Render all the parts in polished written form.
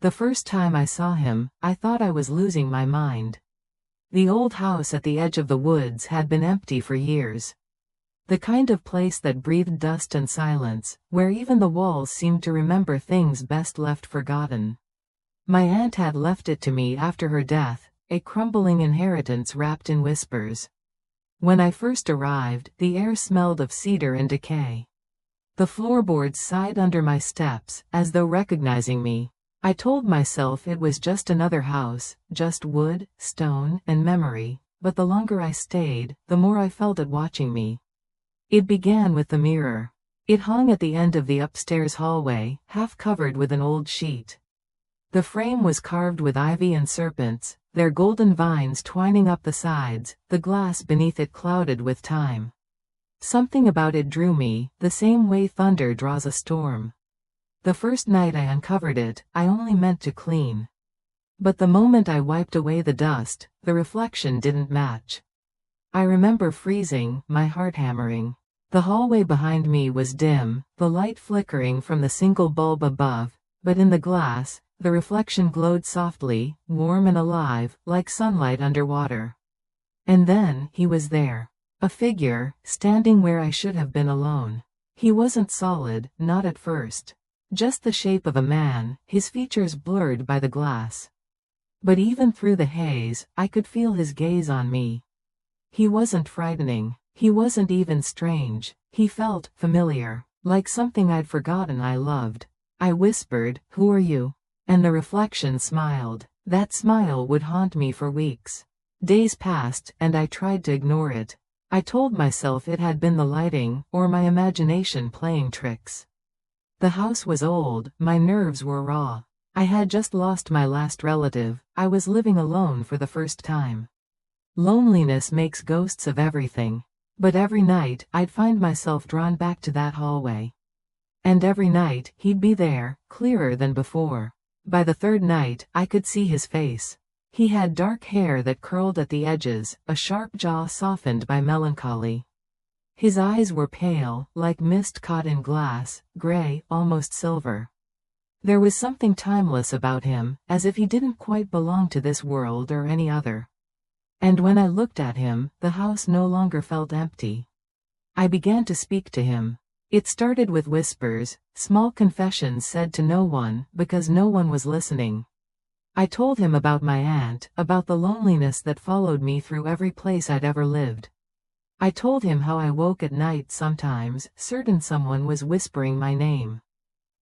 The first time I saw him, I thought I was losing my mind. The old house at the edge of the woods had been empty for years. The kind of place that breathed dust and silence, where even the walls seemed to remember things best left forgotten. My aunt had left it to me after her death, a crumbling inheritance wrapped in whispers. When I first arrived, the air smelled of cedar and decay. The floorboards sighed under my steps, as though recognizing me. I told myself it was just another house, just wood, stone, and memory, but the longer I stayed, the more I felt it watching me. It began with the mirror. It hung at the end of the upstairs hallway, half covered with an old sheet. The frame was carved with ivy and serpents, their golden vines twining up the sides, the glass beneath it clouded with time. Something about it drew me, the same way thunder draws a storm. The first night I uncovered it, I only meant to clean. But the moment I wiped away the dust, the reflection didn't match. I remember freezing, my heart hammering. The hallway behind me was dim, the light flickering from the single bulb above, but in the glass, the reflection glowed softly, warm and alive, like sunlight underwater. And then, he was there. A figure, standing where I should have been alone. He wasn't solid, not at first. Just the shape of a man, his features blurred by the glass. But even through the haze, I could feel his gaze on me. He wasn't frightening. He wasn't even strange. He felt familiar, like something I'd forgotten I loved. I whispered, "Who are you?" And the reflection smiled. That smile would haunt me for weeks. Days passed, and I tried to ignore it. I told myself it had been the lighting, or my imagination playing tricks. The house was old, my nerves were raw. I had just lost my last relative, I was living alone for the first time. Loneliness makes ghosts of everything. But every night, I'd find myself drawn back to that hallway. And every night, he'd be there, clearer than before. By the third night, I could see his face. He had dark hair that curled at the edges, a sharp jaw softened by melancholy. His eyes were pale, like mist caught in glass, gray, almost silver. There was something timeless about him, as if he didn't quite belong to this world or any other. And when I looked at him, the house no longer felt empty. I began to speak to him. It started with whispers, small confessions said to no one, because no one was listening. I told him about my aunt, about the loneliness that followed me through every place I'd ever lived. I told him how I woke at night sometimes, certain someone was whispering my name.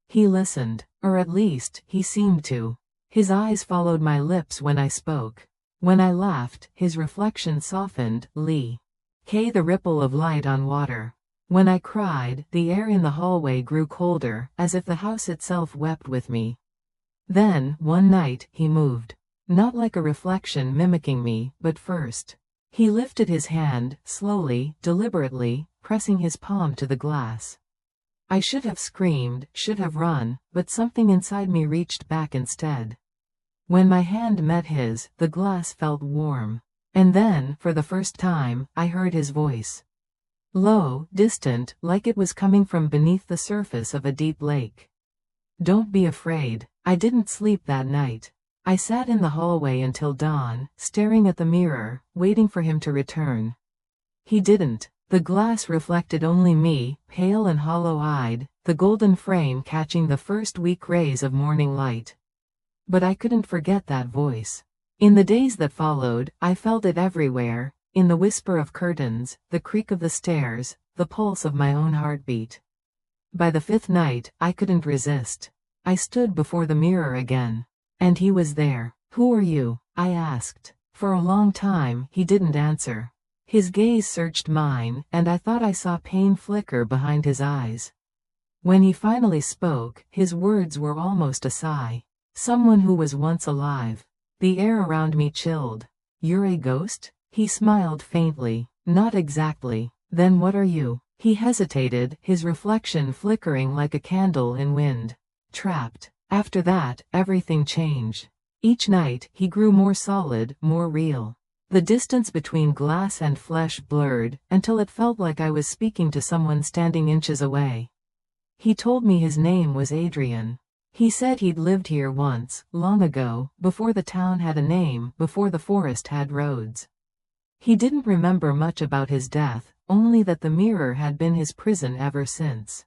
He listened, or at least, he seemed to. His eyes followed my lips when I spoke. When I laughed, his reflection softened, Lee. K the ripple of light on water. When I cried, the air in the hallway grew colder, as if the house itself wept with me. Then, one night, he moved. Not like a reflection mimicking me, but first. He lifted his hand, slowly, deliberately, pressing his palm to the glass. I should have screamed, should have run, but something inside me reached back instead. When my hand met his, the glass felt warm. And then, for the first time, I heard his voice. Low, distant, like it was coming from beneath the surface of a deep lake. Don't be afraid. I didn't sleep that night. I sat in the hallway until dawn, staring at the mirror, waiting for him to return. He didn't. The glass reflected only me, pale and hollow-eyed, the golden frame catching the first weak rays of morning light. But I couldn't forget that voice. In the days that followed, I felt it everywhere, in the whisper of curtains, the creak of the stairs, the pulse of my own heartbeat. By the fifth night, I couldn't resist. I stood before the mirror again. And he was there. Who are you? I asked. For a long time, he didn't answer. His gaze searched mine, and I thought I saw pain flicker behind his eyes. When he finally spoke, his words were almost a sigh. Someone who was once alive. The air around me chilled. You're a ghost? He smiled faintly. Not exactly. Then what are you? He hesitated, his reflection flickering like a candle in wind. Trapped. After that, everything changed. Each night, he grew more solid, more real. The distance between glass and flesh blurred, until it felt like I was speaking to someone standing inches away. He told me his name was Adrian. He said he'd lived here once, long ago, before the town had a name, before the forest had roads. He didn't remember much about his death, only that the mirror had been his prison ever since.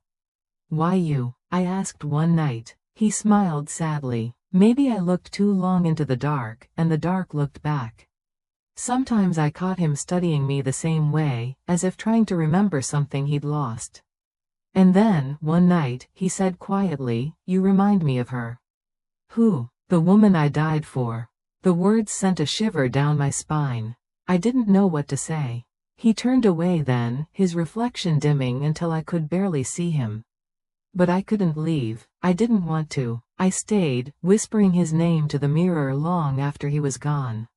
"Why you?" I asked one night. He smiled sadly. Maybe I looked too long into the dark, and the dark looked back. Sometimes I caught him studying me the same way, as if trying to remember something he'd lost. And then, one night, he said quietly, "You remind me of her." "Who?" "The woman I died for." The words sent a shiver down my spine. I didn't know what to say. He turned away then, his reflection dimming until I could barely see him. But I couldn't leave. I didn't want to. I stayed, whispering his name to the mirror long after he was gone.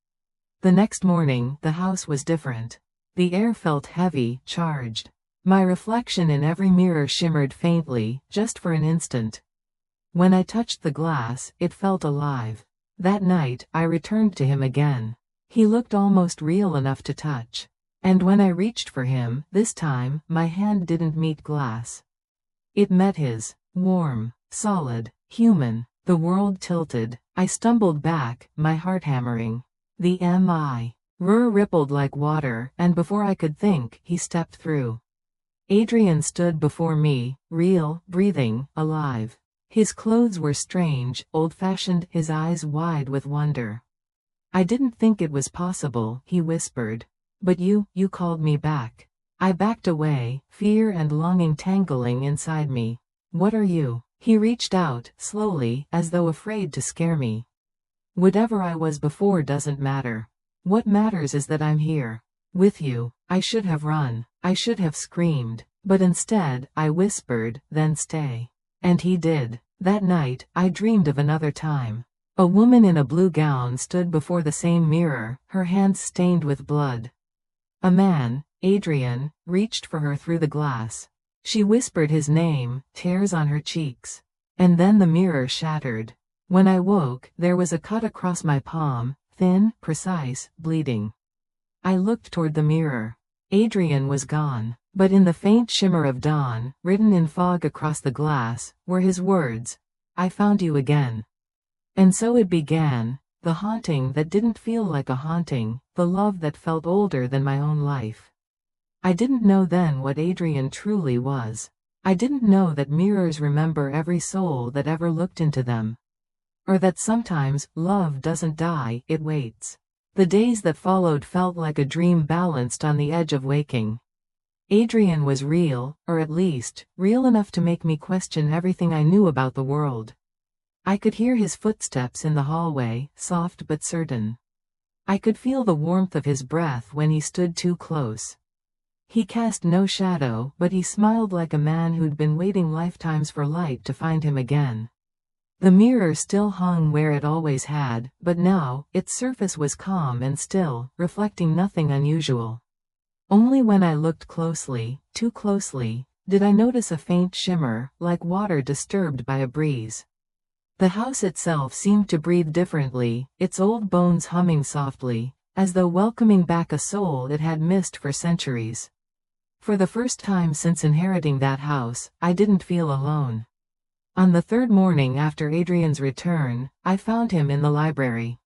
The next morning, the house was different. The air felt heavy, charged. My reflection in every mirror shimmered faintly, just for an instant. When I touched the glass, it felt alive. That night, I returned to him again. He looked almost real enough to touch. And when I reached for him, this time, my hand didn't meet glass. It met his. Warm, solid, human. The world tilted. I stumbled back, my heart hammering. The mirror rippled like water, and before I could think, he stepped through. Adrian stood before me, real, breathing, alive. His clothes were strange, old-fashioned, his eyes wide with wonder. "I didn't think it was possible," he whispered. "But you called me back." I backed away, fear and longing tangling inside me. "What are you?" He reached out, slowly, as though afraid to scare me. "Whatever I was before doesn't matter. What matters is that I'm here. With you." I should have run. I should have screamed. But instead, I whispered, "Then stay." And he did. That night, I dreamed of another time. A woman in a blue gown stood before the same mirror, her hands stained with blood. A man, Adrian, reached for her through the glass. She whispered his name, tears on her cheeks. And then the mirror shattered. When I woke, there was a cut across my palm, thin, precise, bleeding. I looked toward the mirror. Adrian was gone. But in the faint shimmer of dawn, written in fog across the glass, were his words, "I found you again." And so it began, the haunting that didn't feel like a haunting, the love that felt older than my own life. I didn't know then what Adrian truly was. I didn't know that mirrors remember every soul that ever looked into them. Or that sometimes, love doesn't die, it waits. The days that followed felt like a dream balanced on the edge of waking. Adrian was real, or at least, real enough to make me question everything I knew about the world. I could hear his footsteps in the hallway, soft but certain. I could feel the warmth of his breath when he stood too close. He cast no shadow, but he smiled like a man who'd been waiting lifetimes for light to find him again. The mirror still hung where it always had, but now, its surface was calm and still, reflecting nothing unusual. Only when I looked closely, too closely, did I notice a faint shimmer, like water disturbed by a breeze. The house itself seemed to breathe differently, its old bones humming softly, as though welcoming back a soul it had missed for centuries. For the first time since inheriting that house, I didn't feel alone. On the third morning after Adrian's return, I found him in the library.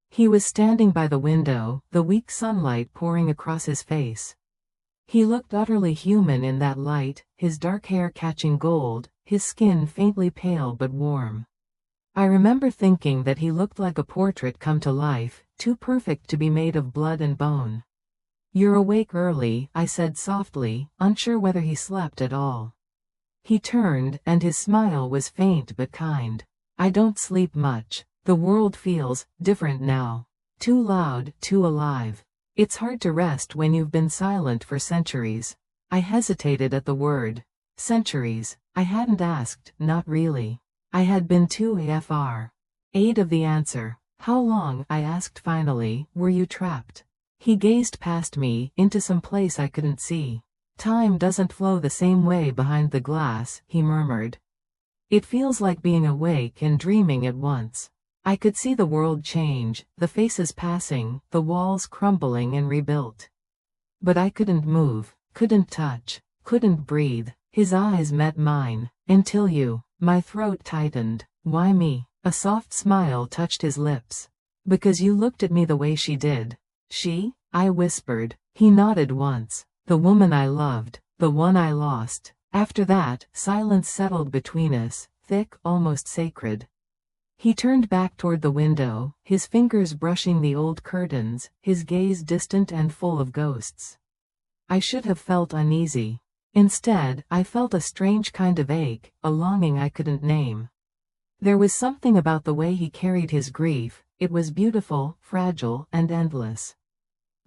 He was standing by the window, the weak sunlight pouring across his face. He looked utterly human in that light, his dark hair catching gold, his skin faintly pale but warm. I remember thinking that he looked like a portrait come to life, too perfect to be made of blood and bone. "You're awake early," I said softly, unsure whether he slept at all. He turned, and his smile was faint but kind. "I don't sleep much. The world feels different now. Too loud, too alive. It's hard to rest when you've been silent for centuries." I hesitated at the word. Centuries. I hadn't asked, not really. I had been too afraid of the answer. "How long," I asked finally, "were you trapped?" He gazed past me, into some place I couldn't see. "Time doesn't flow the same way behind the glass," he murmured. "It feels like being awake and dreaming at once." I could see the world change, the faces passing, the walls crumbling and rebuilt. But I couldn't move, couldn't touch, couldn't breathe. His eyes met mine. "Until you." My throat tightened. Why me? A soft smile touched his lips. Because you looked at me the way she did. She? I whispered. He nodded once. The woman I loved. The one I lost. After that, silence settled between us, thick, almost sacred. He turned back toward the window, his fingers brushing the old curtains, his gaze distant and full of ghosts. I should have felt uneasy. Instead, I felt a strange kind of ache, a longing I couldn't name. There was something about the way he carried his grief. It was beautiful, fragile, and endless.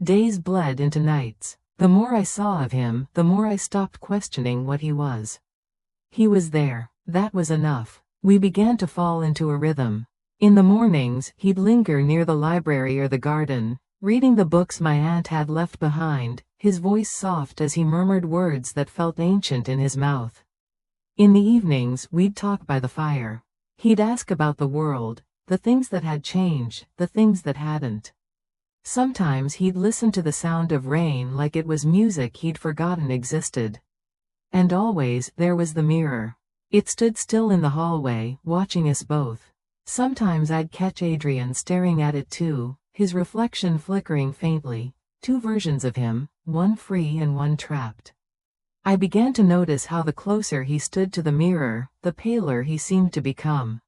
Days bled into nights. The more I saw of him, the more I stopped questioning what he was. He was there. That was enough. We began to fall into a rhythm. In the mornings, he'd linger near the library or the garden, reading the books my aunt had left behind, his voice soft as he murmured words that felt ancient in his mouth. In the evenings, we'd talk by the fire. He'd ask about the world, the things that had changed, the things that hadn't. Sometimes he'd listen to the sound of rain like it was music he'd forgotten existed. And always, there was the mirror. It stood still in the hallway, watching us both. Sometimes I'd catch Adrian staring at it too, his reflection flickering faintly. Two versions of him, one free and one trapped. I began to notice how the closer he stood to the mirror, the paler he seemed to become.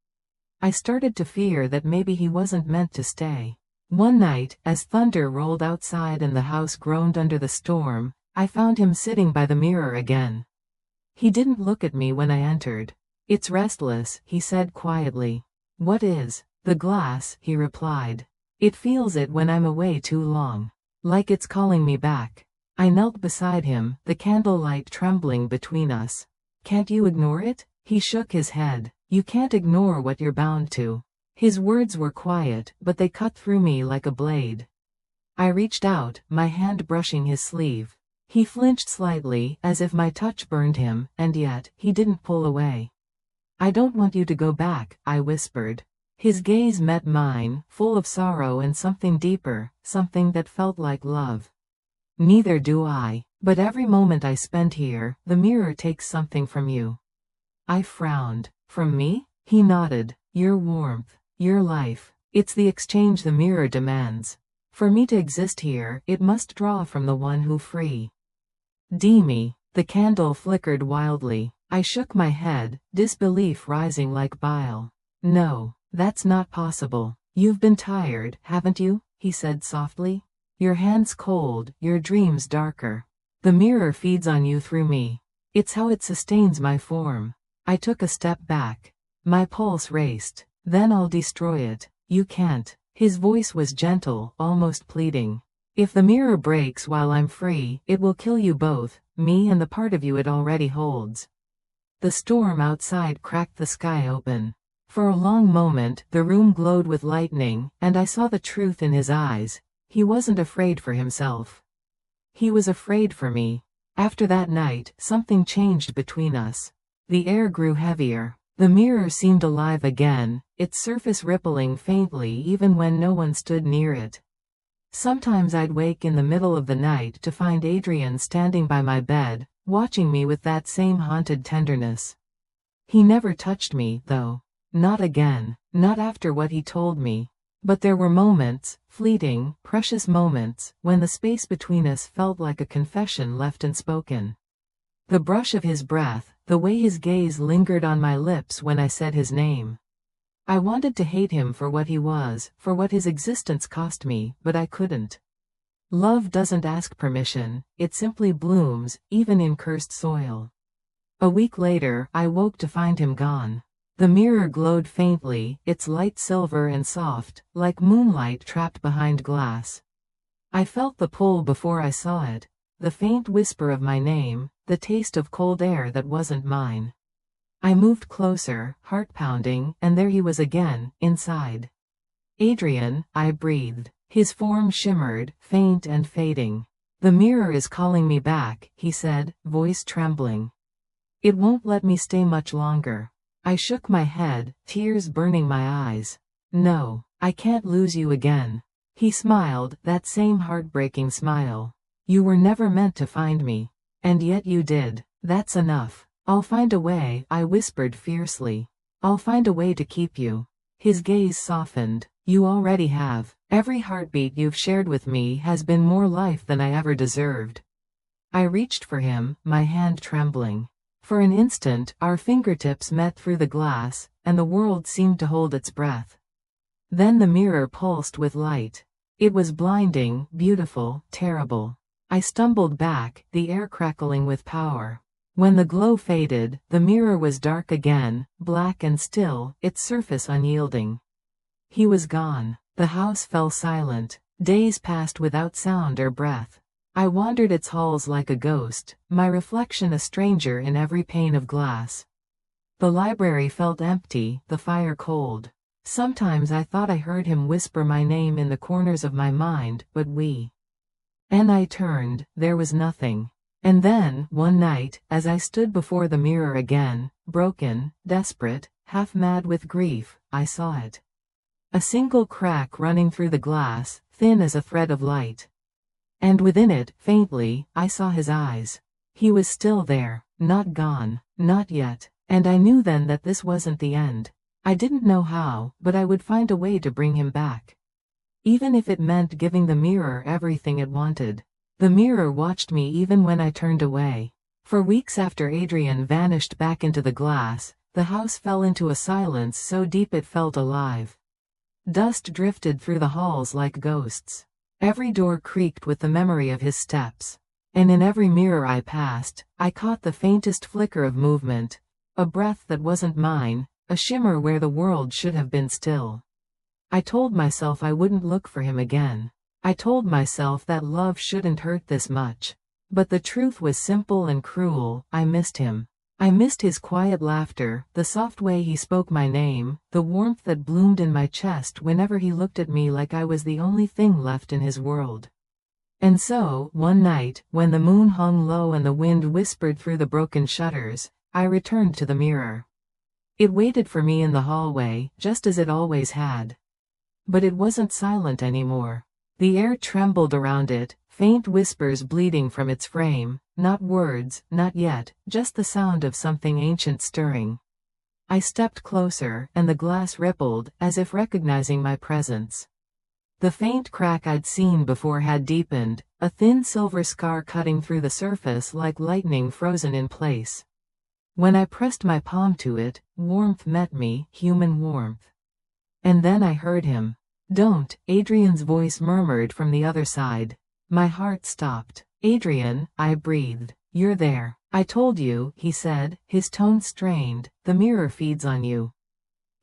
I started to fear that maybe he wasn't meant to stay. One night, as thunder rolled outside and the house groaned under the storm, I found him sitting by the mirror again. He didn't look at me when I entered. It's restless, he said quietly. What is? The glass, he replied. It feels it when I'm away too long. Like it's calling me back. I knelt beside him, the candlelight trembling between us. Can't you ignore it? He shook his head. You can't ignore what you're bound to. His words were quiet, but they cut through me like a blade. I reached out, my hand brushing his sleeve. He flinched slightly, as if my touch burned him, and yet, he didn't pull away. I don't want you to go back, I whispered. His gaze met mine, full of sorrow and something deeper, something that felt like love. Neither do I. But every moment I spend here, the mirror takes something from you. I frowned. From me? He nodded. Your warmth. Your life. It's the exchange the mirror demands. For me to exist here, it must draw from the one who free. Me. The candle flickered wildly. I shook my head, disbelief rising like bile. No, that's not possible. You've been tired, haven't you? He said softly. Your hands cold, your dreams darker. The mirror feeds on you through me. It's how it sustains my form. I took a step back. My pulse raced. Then I'll destroy it. You can't. His voice was gentle, almost pleading. If the mirror breaks while I'm free, it will kill you both, me and the part of you it already holds. The storm outside cracked the sky open. For a long moment, the room glowed with lightning, and I saw the truth in his eyes. He wasn't afraid for himself. He was afraid for me. After that night, something changed between us. The air grew heavier. The mirror seemed alive again, its surface rippling faintly even when no one stood near it. Sometimes I'd wake in the middle of the night to find Adrian standing by my bed, watching me with that same haunted tenderness. He never touched me, though. Not again. Not after what he told me. But there were moments, fleeting, precious moments, when the space between us felt like a confession left unspoken. The brush of his breath, the way his gaze lingered on my lips when I said his name. I wanted to hate him for what he was, for what his existence cost me, but I couldn't. Love doesn't ask permission, it simply blooms, even in cursed soil. A week later, I woke to find him gone. The mirror glowed faintly, its light silver and soft, like moonlight trapped behind glass. I felt the pull before I saw it, the faint whisper of my name, the taste of cold air that wasn't mine. I moved closer, heart pounding, and there he was again, inside. Adrian, I breathed. His form shimmered, faint and fading. The mirror is calling me back, he said, voice trembling. It won't let me stay much longer. I shook my head, tears burning my eyes. No, I can't lose you again. He smiled, that same heartbreaking smile. You were never meant to find me. And yet you did. That's enough. I'll find a way, I whispered fiercely. I'll find a way to keep you. His gaze softened. You already have. Every heartbeat you've shared with me has been more life than I ever deserved. I reached for him, my hand trembling. For an instant, our fingertips met through the glass, and the world seemed to hold its breath. Then the mirror pulsed with light. It was blinding, beautiful, terrible. I stumbled back, the air crackling with power. When the glow faded, the mirror was dark again, black and still, its surface unyielding. He was gone. The house fell silent. Days passed without sound or breath. I wandered its halls like a ghost, my reflection a stranger in every pane of glass. The library felt empty, the fire cold. Sometimes I thought I heard him whisper my name in the corners of my mind, but And I turned, there was nothing. And then, one night, as I stood before the mirror again, broken, desperate, half mad with grief, I saw it. A single crack running through the glass, thin as a thread of light. And within it, faintly, I saw his eyes. He was still there, not gone, not yet, and I knew then that this wasn't the end. I didn't know how, but I would find a way to bring him back. Even if it meant giving the mirror everything it wanted. The mirror watched me even when I turned away. For weeks after Adrian vanished back into the glass, the house fell into a silence so deep it felt alive. Dust drifted through the halls like ghosts. Every door creaked with the memory of his steps. And in every mirror I passed, I caught the faintest flicker of movement. A breath that wasn't mine, a shimmer where the world should have been still. I told myself I wouldn't look for him again. I told myself that love shouldn't hurt this much. But the truth was simple and cruel, I missed him. I missed his quiet laughter, the soft way he spoke my name, the warmth that bloomed in my chest whenever he looked at me like I was the only thing left in his world. And so, one night, when the moon hung low and the wind whispered through the broken shutters, I returned to the mirror. It waited for me in the hallway, just as it always had. But it wasn't silent anymore. The air trembled around it, faint whispers bleeding from its frame, not words, not yet, just the sound of something ancient stirring. I stepped closer, and the glass rippled, as if recognizing my presence. The faint crack I'd seen before had deepened, a thin silver scar cutting through the surface like lightning frozen in place. When I pressed my palm to it, warmth met me, human warmth. And then I heard him. "Don't," Adrian's voice murmured from the other side. My heart stopped. "Adrian," I breathed. "You're there." "I told you," he said, his tone strained, "the mirror feeds on you.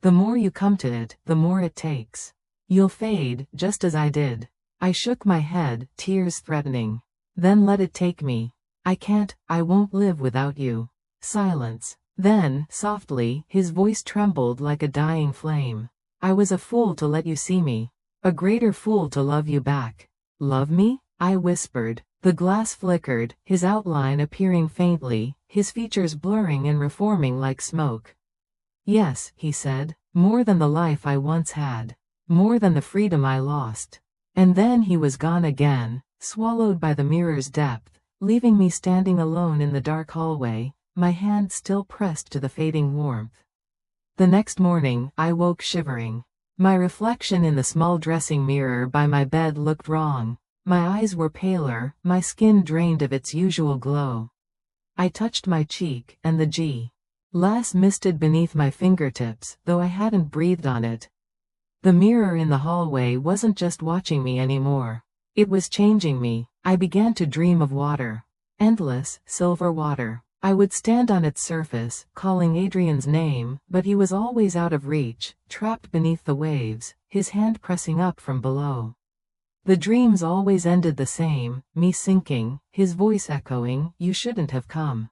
The more you come to it, the more it takes. You'll fade, just as I did." I shook my head, tears threatening. "Then let it take me. I can't, I won't live without you." Silence. Then, softly, his voice trembled like a dying flame. "I was a fool to let you see me. A greater fool to love you back." "Love me?" I whispered. The glass flickered, his outline appearing faintly, his features blurring and reforming like smoke. "Yes," he said, "more than the life I once had. More than the freedom I lost." And then he was gone again, swallowed by the mirror's depth, leaving me standing alone in the dark hallway, my hand still pressed to the fading warmth. The next morning, I woke shivering. My reflection in the small dressing mirror by my bed looked wrong. My eyes were paler, my skin drained of its usual glow. I touched my cheek, and the glass misted beneath my fingertips, though I hadn't breathed on it. The mirror in the hallway wasn't just watching me anymore. It was changing me. I began to dream of water. Endless, silver water. I would stand on its surface, calling Adrian's name, but he was always out of reach, trapped beneath the waves, his hand pressing up from below. The dreams always ended the same, me sinking, his voice echoing, "You shouldn't have come."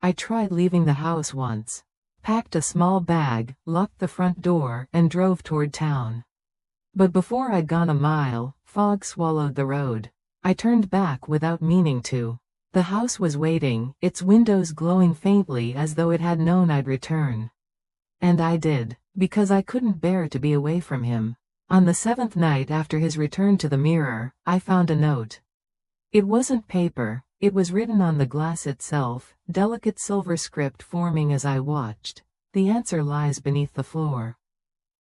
I tried leaving the house once. Packed a small bag, locked the front door, and drove toward town. But before I'd gone a mile, fog swallowed the road. I turned back without meaning to. The house was waiting, its windows glowing faintly as though it had known I'd return. And I did, because I couldn't bear to be away from him. On the 7th night after his return to the mirror, I found a note. It wasn't paper, it was written on the glass itself, delicate silver script forming as I watched. The answer lies beneath the floor.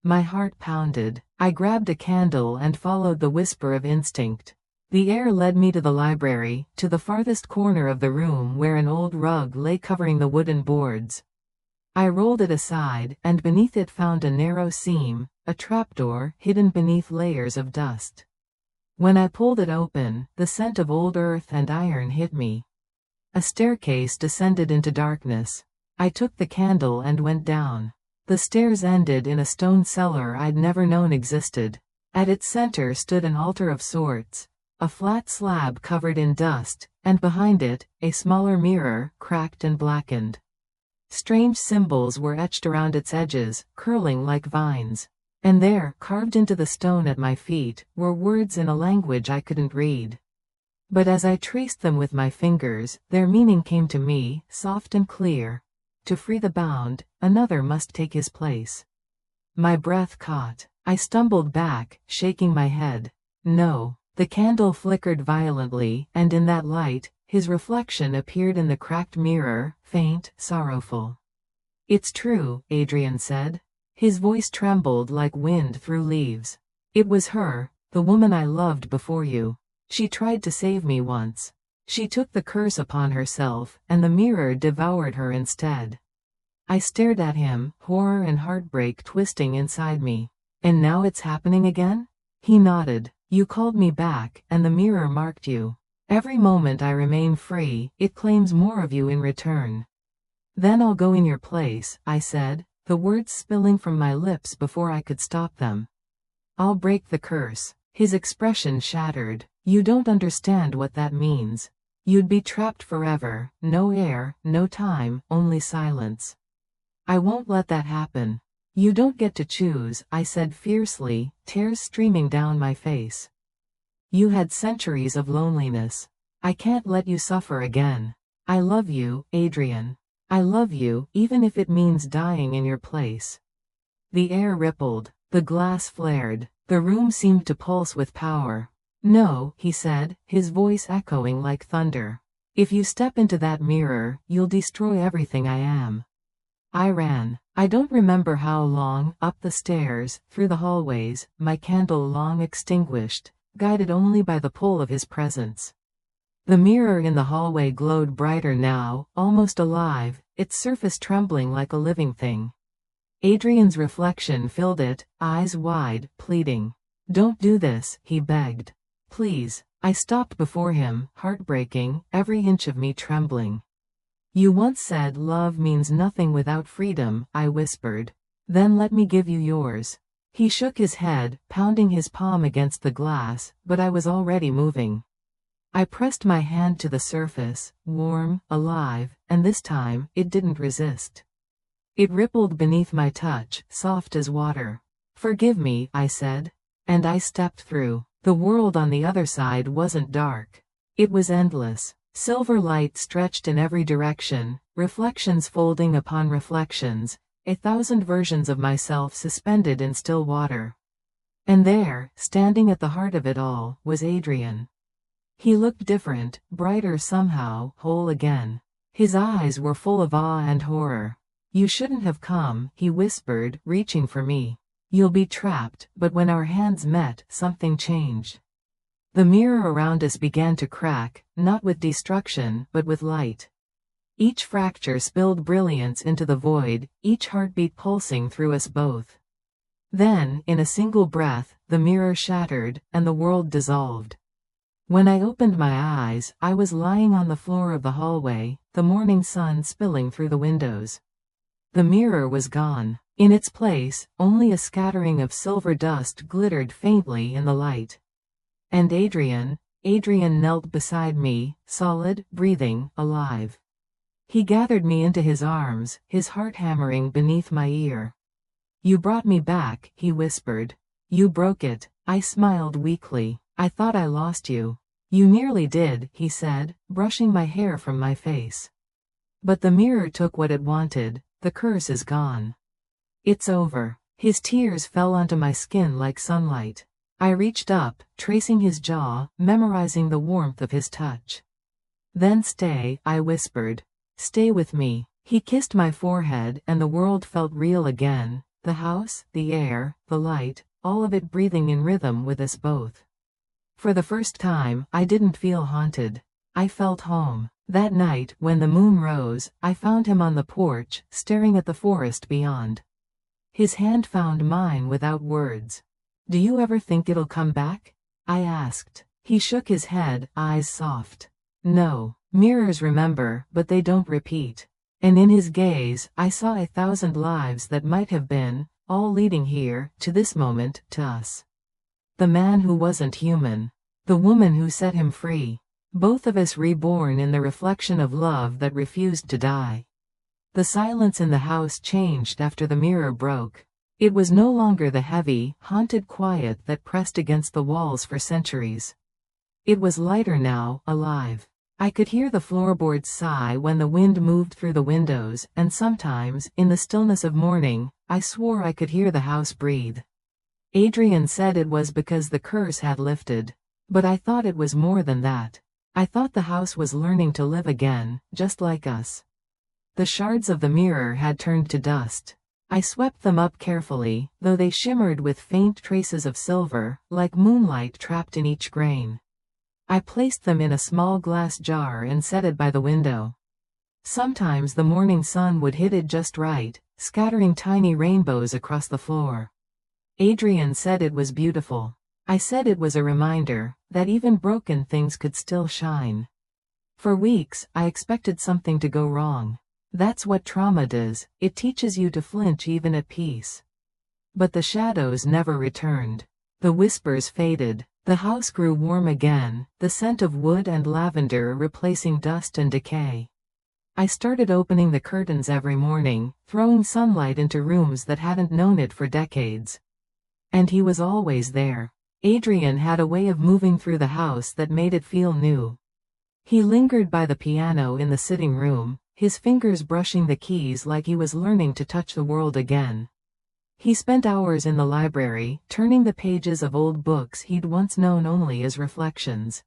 My heart pounded. I grabbed a candle and followed the whisper of instinct. The air led me to the library, to the farthest corner of the room where an old rug lay covering the wooden boards. I rolled it aside, and beneath it found a narrow seam, a trapdoor hidden beneath layers of dust. When I pulled it open, the scent of old earth and iron hit me. A staircase descended into darkness. I took the candle and went down. The stairs ended in a stone cellar I'd never known existed. At its center stood an altar of sorts, a flat slab covered in dust, and behind it, a smaller mirror, cracked and blackened. Strange symbols were etched around its edges, curling like vines. And there, carved into the stone at my feet, were words in a language I couldn't read. But as I traced them with my fingers, their meaning came to me, soft and clear. To free the bound, another must take his place. My breath caught. I stumbled back, shaking my head. No. The candle flickered violently, and in that light, his reflection appeared in the cracked mirror, faint, sorrowful. "It's true," Adrian said. His voice trembled like wind through leaves. "It was her, the woman I loved before you. She tried to save me once. She took the curse upon herself, and the mirror devoured her instead." I stared at him, horror and heartbreak twisting inside me. "And now it's happening again?" He nodded. "You called me back, and the mirror marked you. Every moment I remain free, it claims more of you in return." "Then I'll go in your place," I said, the words spilling from my lips before I could stop them. "I'll break the curse." His expression shattered. "You don't understand what that means. You'd be trapped forever, no air, no time, only silence." "I won't let that happen." "You don't get to choose," I said fiercely, tears streaming down my face. "You had centuries of loneliness. I can't let you suffer again. I love you, Adrian. I love you, even if it means dying in your place." The air rippled. The glass flared. The room seemed to pulse with power. "No," he said, his voice echoing like thunder. "If you step into that mirror, you'll destroy everything I am." I ran. I don't remember how long, up the stairs, through the hallways, my candle long extinguished, guided only by the pull of his presence. The mirror in the hallway glowed brighter now, almost alive, its surface trembling like a living thing. Adrian's reflection filled it, eyes wide, pleading. "Don't do this," he begged. "Please." I stopped before him, heartbreaking, every inch of me trembling. "You once said love means nothing without freedom," I whispered. "Then let me give you yours." He shook his head, pounding his palm against the glass, but I was already moving. I pressed my hand to the surface, warm, alive, and this time, it didn't resist. It rippled beneath my touch, soft as water. "Forgive me," I said. And I stepped through. The world on the other side wasn't dark. It was endless. Silver light stretched in every direction, reflections folding upon reflections, 1,000 versions of myself suspended in still water. And there, standing at the heart of it all, was Adrian. He looked different, brighter somehow, whole again. His eyes were full of awe and horror. "You shouldn't have come," he whispered, reaching for me. "You'll be trapped." But when our hands met, something changed. The mirror around us began to crack, not with destruction, but with light. Each fracture spilled brilliance into the void, each heartbeat pulsing through us both. Then, in a single breath, the mirror shattered, and the world dissolved. When I opened my eyes, I was lying on the floor of the hallway, the morning sun spilling through the windows. The mirror was gone. In its place, only a scattering of silver dust glittered faintly in the light. And Adrian knelt beside me, solid, breathing, alive. He gathered me into his arms, his heart hammering beneath my ear. "You brought me back," he whispered. "You broke it." I smiled weakly. "I thought I lost you." "You nearly did," he said, brushing my hair from my face. "But the mirror took what it wanted. The curse is gone. It's over." His tears fell onto my skin like sunlight. I reached up, tracing his jaw, memorizing the warmth of his touch. "Then stay," I whispered. "Stay with me." He kissed my forehead and the world felt real again, the house, the air, the light, all of it breathing in rhythm with us both. For the first time, I didn't feel haunted. I felt home. That night, when the moon rose, I found him on the porch, staring at the forest beyond. His hand found mine without words. "Do you ever think it'll come back?" I asked. He shook his head, eyes soft. "No. Mirrors remember, but they don't repeat." And in his gaze, I saw 1,000 lives that might have been, all leading here, to this moment, to us. The man who wasn't human. The woman who set him free. Both of us reborn in the reflection of love that refused to die. The silence in the house changed after the mirror broke. It was no longer the heavy, haunted quiet that pressed against the walls for centuries. It was lighter now, alive. I could hear the floorboards sigh when the wind moved through the windows, and sometimes, in the stillness of morning, I swore I could hear the house breathe. Adrian said it was because the curse had lifted. But I thought it was more than that. I thought the house was learning to live again, just like us. The shards of the mirror had turned to dust. I swept them up carefully, though they shimmered with faint traces of silver, like moonlight trapped in each grain. I placed them in a small glass jar and set it by the window. Sometimes the morning sun would hit it just right, scattering tiny rainbows across the floor. Adrian said it was beautiful. I said it was a reminder that even broken things could still shine. For weeks, I expected something to go wrong. That's what trauma does, it teaches you to flinch even at peace. But the shadows never returned. The whispers faded. The house grew warm again, the scent of wood and lavender replacing dust and decay. I started opening the curtains every morning, throwing sunlight into rooms that hadn't known it for decades. And he was always there. Adrian had a way of moving through the house that made it feel new. He lingered by the piano in the sitting room, his fingers brushing the keys like he was learning to touch the world again. He spent hours in the library, turning the pages of old books he'd once known only as reflections.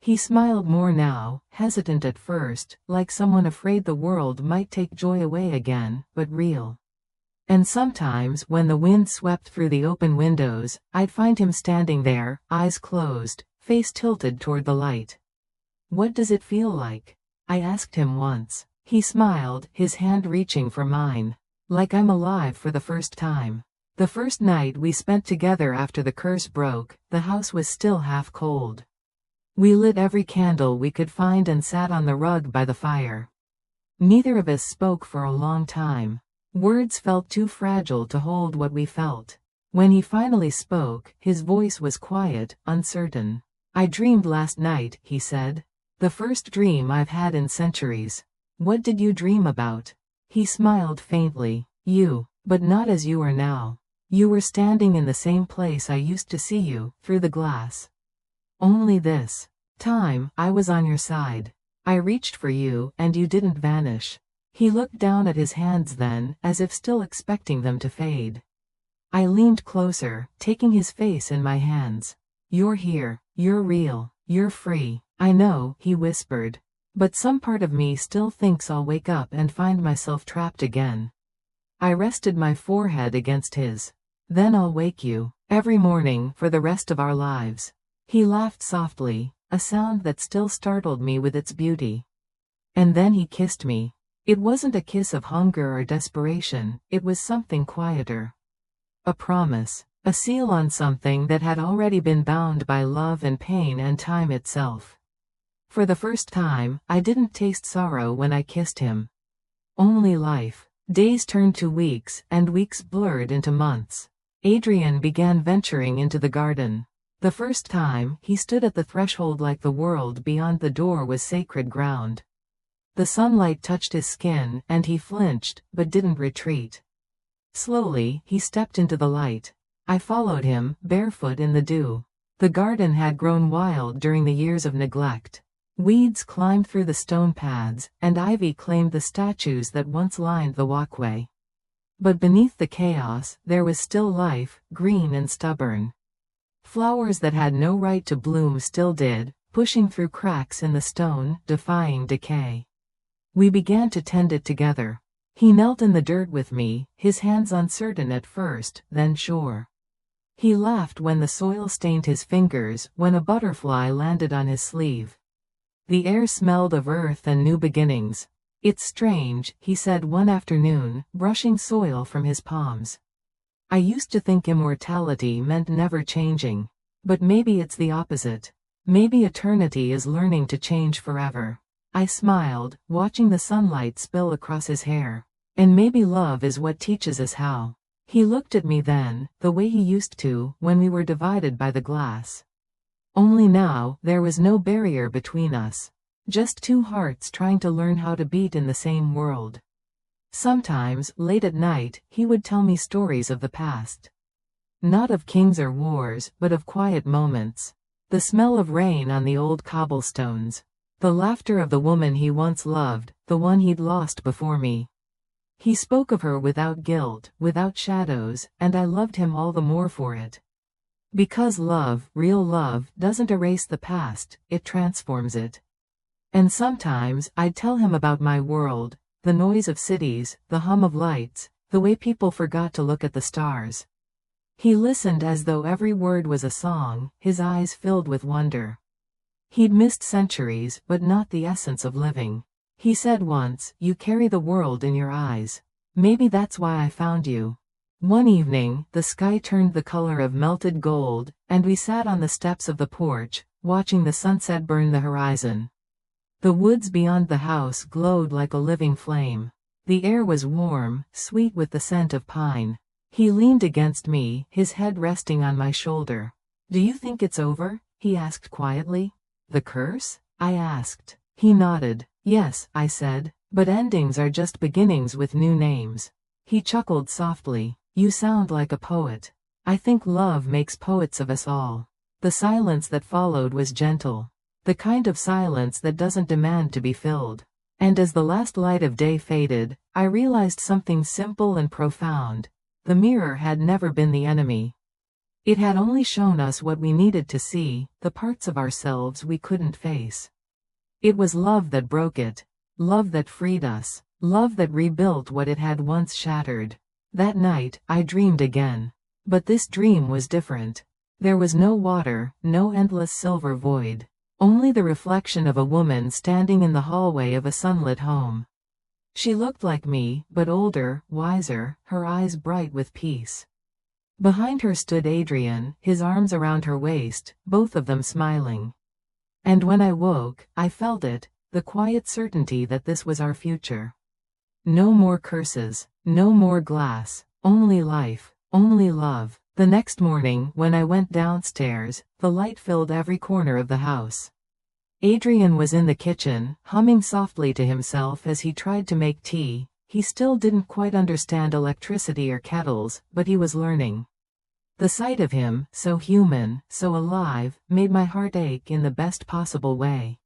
He smiled more now, hesitant at first, like someone afraid the world might take joy away again, but real. And sometimes, when the wind swept through the open windows, I'd find him standing there, eyes closed, face tilted toward the light. "What does it feel like?" I asked him once. He smiled, his hand reaching for mine. "Like I'm alive for the first time." The first night we spent together after the curse broke, the house was still half cold. We lit every candle we could find and sat on the rug by the fire. Neither of us spoke for a long time. Words felt too fragile to hold what we felt. When he finally spoke, his voice was quiet, uncertain. "I dreamed last night," he said. "The first dream I've had in centuries." "What did you dream about?" He smiled faintly. "You, but not as you are now. You were standing in the same place I used to see you, through the glass. Only this time, I was on your side. I reached for you, and you didn't vanish." He looked down at his hands then, as if still expecting them to fade. I leaned closer, taking his face in my hands. "You're here, you're real, you're free." "I know," he whispered. "But some part of me still thinks I'll wake up and find myself trapped again." I rested my forehead against his. "Then I'll wake you, every morning, for the rest of our lives." He laughed softly, a sound that still startled me with its beauty. And then he kissed me. It wasn't a kiss of hunger or desperation, it was something quieter. A promise, a seal on something that had already been bound by love and pain and time itself. For the first time, I didn't taste sorrow when I kissed him. Only life. Days turned to weeks, and weeks blurred into months. Adrian began venturing into the garden. The first time, he stood at the threshold like the world beyond the door was sacred ground. The sunlight touched his skin, and he flinched, but didn't retreat. Slowly, he stepped into the light. I followed him, barefoot in the dew. The garden had grown wild during the years of neglect. Weeds climbed through the stone paths, and ivy claimed the statues that once lined the walkway. But beneath the chaos, there was still life, green and stubborn. Flowers that had no right to bloom still did, pushing through cracks in the stone, defying decay. We began to tend it together. He knelt in the dirt with me, his hands uncertain at first, then sure. He laughed when the soil stained his fingers, when a butterfly landed on his sleeve. The air smelled of earth and new beginnings. "It's strange," he said one afternoon, brushing soil from his palms. "I used to think immortality meant never changing. But maybe it's the opposite. Maybe eternity is learning to change forever." I smiled, watching the sunlight spill across his hair. "And maybe love is what teaches us how." He looked at me then, the way he used to, when we were divided by the glass. Only now, there was no barrier between us. Just two hearts trying to learn how to beat in the same world. Sometimes, late at night, he would tell me stories of the past. Not of kings or wars, but of quiet moments. The smell of rain on the old cobblestones. The laughter of the woman he once loved, the one he'd lost before me. He spoke of her without guilt, without shadows, and I loved him all the more for it. Because love, real love, doesn't erase the past, it transforms it. And sometimes, I'd tell him about my world, the noise of cities, the hum of lights, the way people forgot to look at the stars. He listened as though every word was a song, his eyes filled with wonder. He'd missed centuries, but not the essence of living. He said once, "You carry the world in your eyes. Maybe that's why I found you." One evening, the sky turned the color of melted gold, and we sat on the steps of the porch, watching the sunset burn the horizon. The woods beyond the house glowed like a living flame. The air was warm, sweet with the scent of pine. He leaned against me, his head resting on my shoulder. "Do you think it's over?" he asked quietly. "The curse?" I asked. He nodded. "Yes," I said, "but endings are just beginnings with new names." He chuckled softly. "You sound like a poet." I think love makes poets of us all. The silence that followed was gentle. The kind of silence that doesn't demand to be filled. And as the last light of day faded, I realized something simple and profound. The mirror had never been the enemy. It had only shown us what we needed to see, the parts of ourselves we couldn't face. It was love that broke it. Love that freed us. Love that rebuilt what it had once shattered. That night, I dreamed again. But this dream was different. There was no water, no endless silver void. Only the reflection of a woman standing in the hallway of a sunlit home. She looked like me, but older, wiser, her eyes bright with peace. Behind her stood Adrian, his arms around her waist, both of them smiling. And when I woke, I felt it, the quiet certainty that this was our future. No more curses, no more glass, only life, only love. The next morning, when I went downstairs, the light filled every corner of the house. Adrian was in the kitchen, humming softly to himself as he tried to make tea. He still didn't quite understand electricity or kettles, but he was learning. The sight of him, so human, so alive, made my heart ache in the best possible way.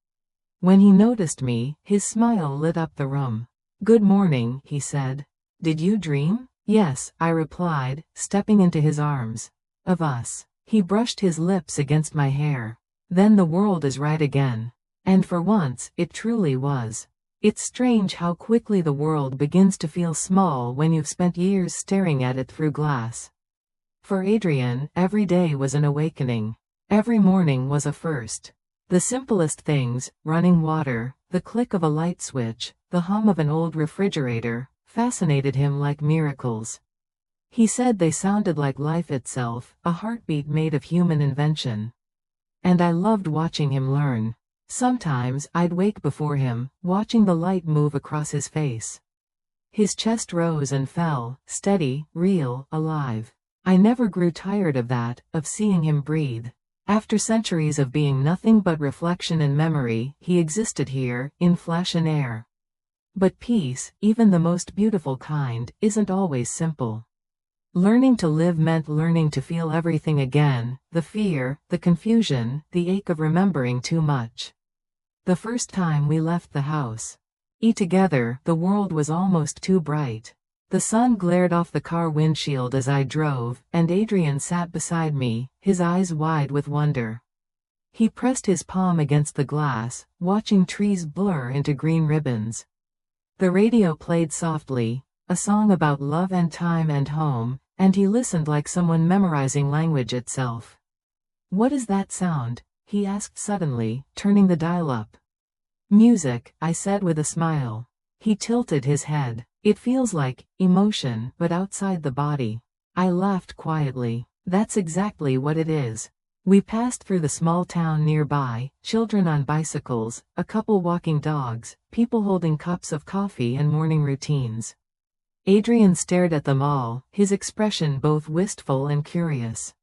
When he noticed me, his smile lit up the room. "Good morning," he said. "Did you dream?" "Yes," I replied, stepping into his arms. "Of us." He brushed his lips against my hair. "Then the world is right again." And for once, it truly was. It's strange how quickly the world begins to feel small when you've spent years staring at it through glass. For Adrian, every day was an awakening. Every morning was a first. The simplest things, running water, the click of a light switch, the hum of an old refrigerator, fascinated him like miracles. He said they sounded like life itself, a heartbeat made of human invention. And I loved watching him learn. Sometimes I'd wake before him, watching the light move across his face. His chest rose and fell, steady, real, alive. I never grew tired of that, of seeing him breathe. After centuries of being nothing but reflection and memory, he existed here, in flesh and air. But peace, even the most beautiful kind, isn't always simple. Learning to live meant learning to feel everything again, the fear, the confusion, the ache of remembering too much. The first time we left the house. Together, the world was almost too bright. The sun glared off the car windshield as I drove, and Adrian sat beside me, his eyes wide with wonder. He pressed his palm against the glass, watching trees blur into green ribbons. The radio played softly, a song about love and time and home, and he listened like someone memorizing language itself. "What is that sound?" he asked suddenly, turning the dial up. "Music," I said with a smile. He tilted his head. "It feels like emotion, but outside the body." I laughed quietly. "That's exactly what it is." We passed through the small town nearby, children on bicycles, a couple walking dogs, people holding cups of coffee and morning routines. Adrian stared at them all, his expression both wistful and curious.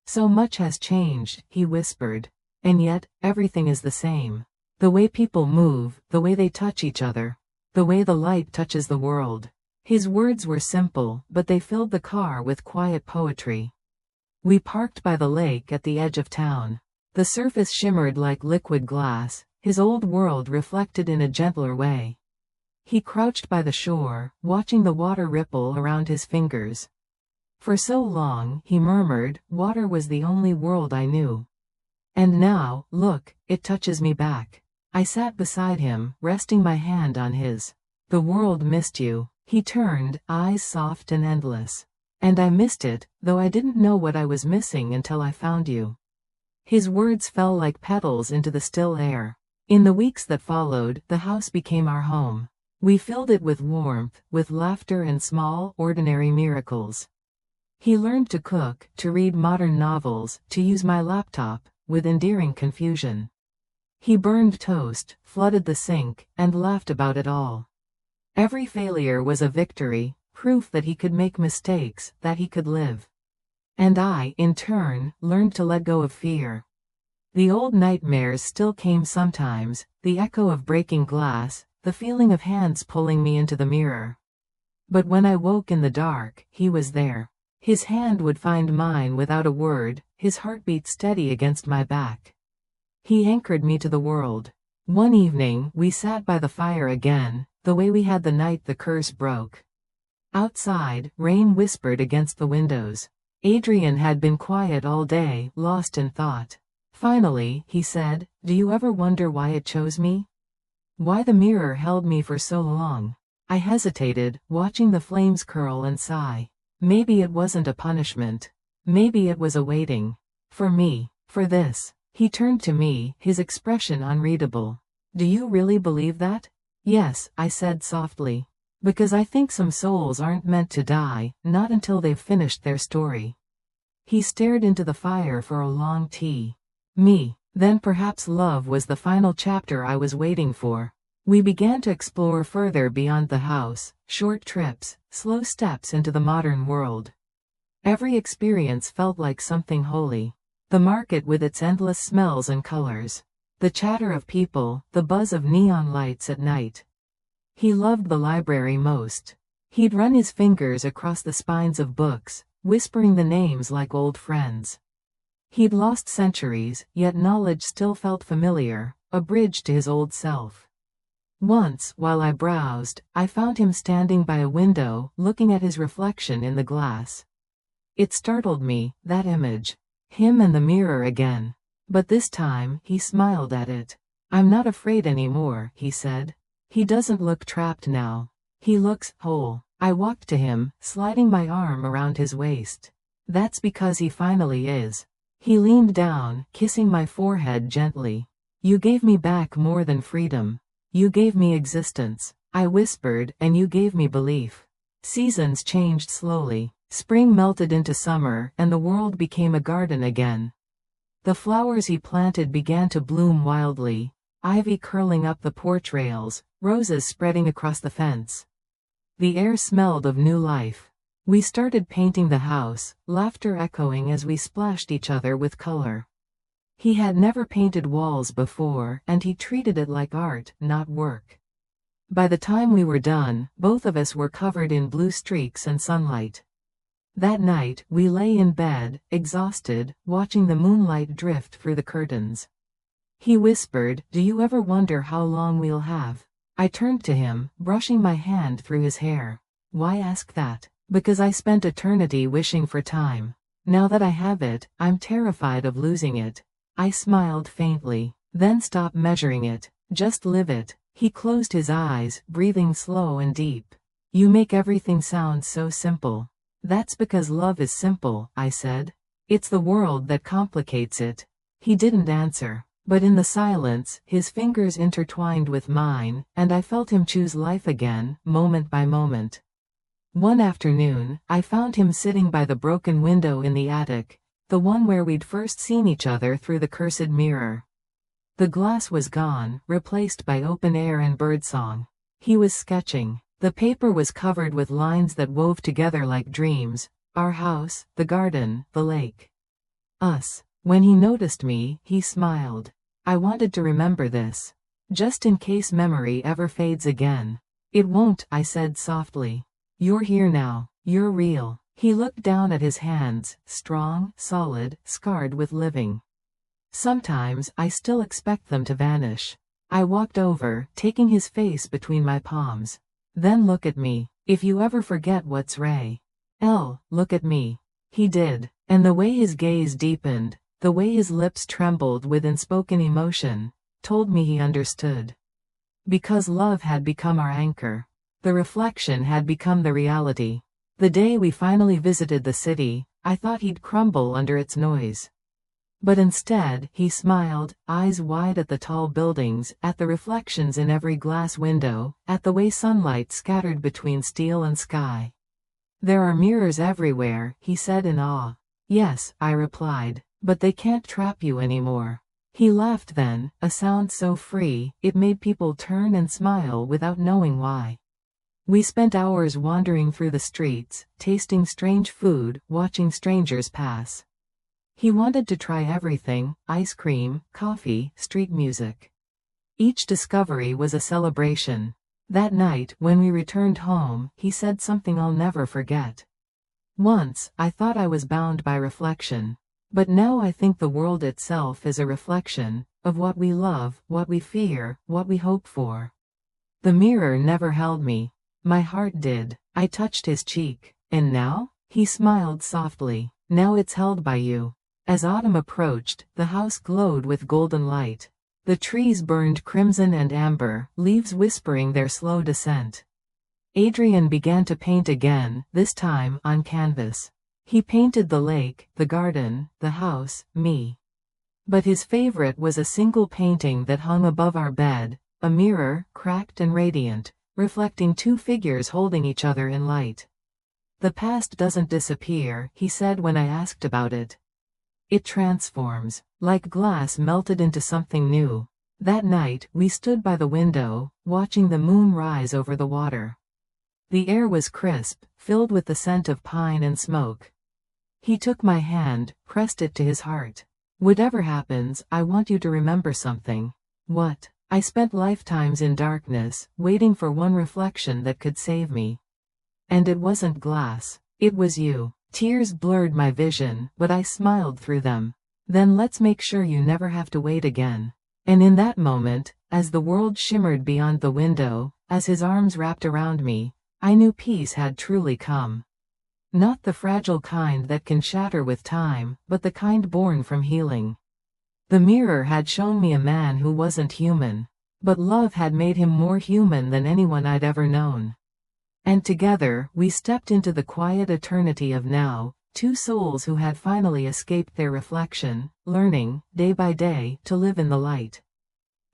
"So much has changed," he whispered. "And yet, everything is the same. The way people move, the way they touch each other, the way the light touches the world." His words were simple, but they filled the car with quiet poetry. We parked by the lake at the edge of town. The surface shimmered like liquid glass, his old world reflected in a gentler way. He crouched by the shore, watching the water ripple around his fingers. "For so long," he murmured, "water was the only world I knew. And now, look, it touches me back." I sat beside him, resting my hand on his. "The world missed you." He turned, eyes soft and endless. "And I missed it, though I didn't know what I was missing until I found you." His words fell like petals into the still air. In the weeks that followed, the house became our home. We filled it with warmth, with laughter and small, ordinary miracles. He learned to cook, to read modern novels, to use my laptop, with endearing confusion. He burned toast, flooded the sink, and laughed about it all. Every failure was a victory, proof that he could make mistakes, that he could live. And I, in turn, learned to let go of fear. The old nightmares still came sometimes, the echo of breaking glass, the feeling of hands pulling me into the mirror. But when I woke in the dark, he was there. His hand would find mine without a word, his heartbeat steady against my back. He anchored me to the world. One evening, we sat by the fire again, the way we had the night the curse broke. Outside, rain whispered against the windows. Adrian had been quiet all day, lost in thought. Finally, he said, "Do you ever wonder why it chose me? Why the mirror held me for so long?" I hesitated, watching the flames curl and sigh. Maybe it wasn't a punishment. Maybe it was a waiting. For me. For this. He turned to me, his expression unreadable. "Do you really believe that?" "Yes," I said softly. "Because I think some souls aren't meant to die, not until they've finished their story." He stared into the fire for a long tea. Me. Then perhaps love was the final chapter I was waiting for. We began to explore further beyond the house, short trips, slow steps into the modern world. Every experience felt like something holy. The market with its endless smells and colors. The chatter of people, the buzz of neon lights at night. He loved the library most. He'd run his fingers across the spines of books, whispering the names like old friends. He'd lost centuries, yet knowledge still felt familiar, a bridge to his old self. Once, while I browsed, I found him standing by a window, looking at his reflection in the glass. It startled me, that image. Him and the mirror again. But this time, he smiled at it. "I'm not afraid anymore," he said. "He doesn't look trapped now. He looks whole." I walked to him, sliding my arm around his waist. "That's because he finally is." He leaned down, kissing my forehead gently. "You gave me back more than freedom. You gave me existence," I whispered, "and you gave me belief." Seasons changed slowly. Spring melted into summer, and the world became a garden again. The flowers he planted began to bloom wildly, ivy curling up the porch rails, roses spreading across the fence. The air smelled of new life. We started painting the house, laughter echoing as we splashed each other with color. He had never painted walls before, and he treated it like art, not work. By the time we were done, both of us were covered in blue streaks and sunlight. That night, we lay in bed, exhausted, watching the moonlight drift through the curtains. He whispered, "Do you ever wonder how long we'll have?" I turned to him, brushing my hand through his hair. "Why ask that?" "Because I spent eternity wishing for time. Now that I have it, I'm terrified of losing it." I smiled faintly. "Then stop measuring it. Just live it." He closed his eyes, breathing slow and deep. You make everything sound so simple. That's because love is simple, I said. It's the world that complicates it. He didn't answer, but in the silence, his fingers intertwined with mine, and I felt him choose life again, moment by moment. One afternoon, I found him sitting by the broken window in the attic, the one where we'd first seen each other through the cursed mirror. The glass was gone, replaced by open air and birdsong. He was sketching. The paper was covered with lines that wove together like dreams. Our house, the garden, the lake. Us. When he noticed me, he smiled. I wanted to remember this. Just in case memory ever fades again. It won't, I said softly. You're here now. You're real. He looked down at his hands, strong, solid, scarred with living. Sometimes I still expect them to vanish. I walked over, taking his face between my palms. Then look at me. If you ever forget what's look at me. He did. And the way his gaze deepened, the way his lips trembled with unspoken emotion, told me he understood. Because love had become our anchor. The reflection had become the reality. The day we finally visited the city, I thought he'd crumble under its noise. But instead, he smiled, eyes wide at the tall buildings, at the reflections in every glass window, at the way sunlight scattered between steel and sky. There are mirrors everywhere, he said in awe. Yes, I replied, but they can't trap you anymore. He laughed then, a sound so free, it made people turn and smile without knowing why. We spent hours wandering through the streets, tasting strange food, watching strangers pass. He wanted to try everything: ice cream, coffee, street music. Each discovery was a celebration. That night, when we returned home, he said something I'll never forget. Once, I thought I was bound by reflection. But now I think the world itself is a reflection of what we love, what we fear, what we hope for. The mirror never held me. My heart did. I touched his cheek. And now? He smiled softly. Now it's held by you. As autumn approached, the house glowed with golden light. The trees burned crimson and amber, leaves whispering their slow descent. Adrian began to paint again, this time on canvas. He painted the lake, the garden, the house, me. But his favorite was a single painting that hung above our bed, a mirror, cracked and radiant, reflecting two figures holding each other in light. The past doesn't disappear, he said when I asked about it. It transforms, like glass melted into something new. That night, we stood by the window, watching the moon rise over the water. The air was crisp, filled with the scent of pine and smoke. He took my hand, pressed it to his heart. Whatever happens, I want you to remember something. What? I spent lifetimes in darkness, waiting for one reflection that could save me. And it wasn't glass. It was you. Tears blurred my vision, but I smiled through them. Then let's make sure you never have to wait again. And in that moment, as the world shimmered beyond the window, as his arms wrapped around me, I knew peace had truly come. Not the fragile kind that can shatter with time, but the kind born from healing. The mirror had shown me a man who wasn't human, but love had made him more human than anyone I'd ever known. And together, we stepped into the quiet eternity of now, two souls who had finally escaped their reflection, learning, day by day, to live in the light.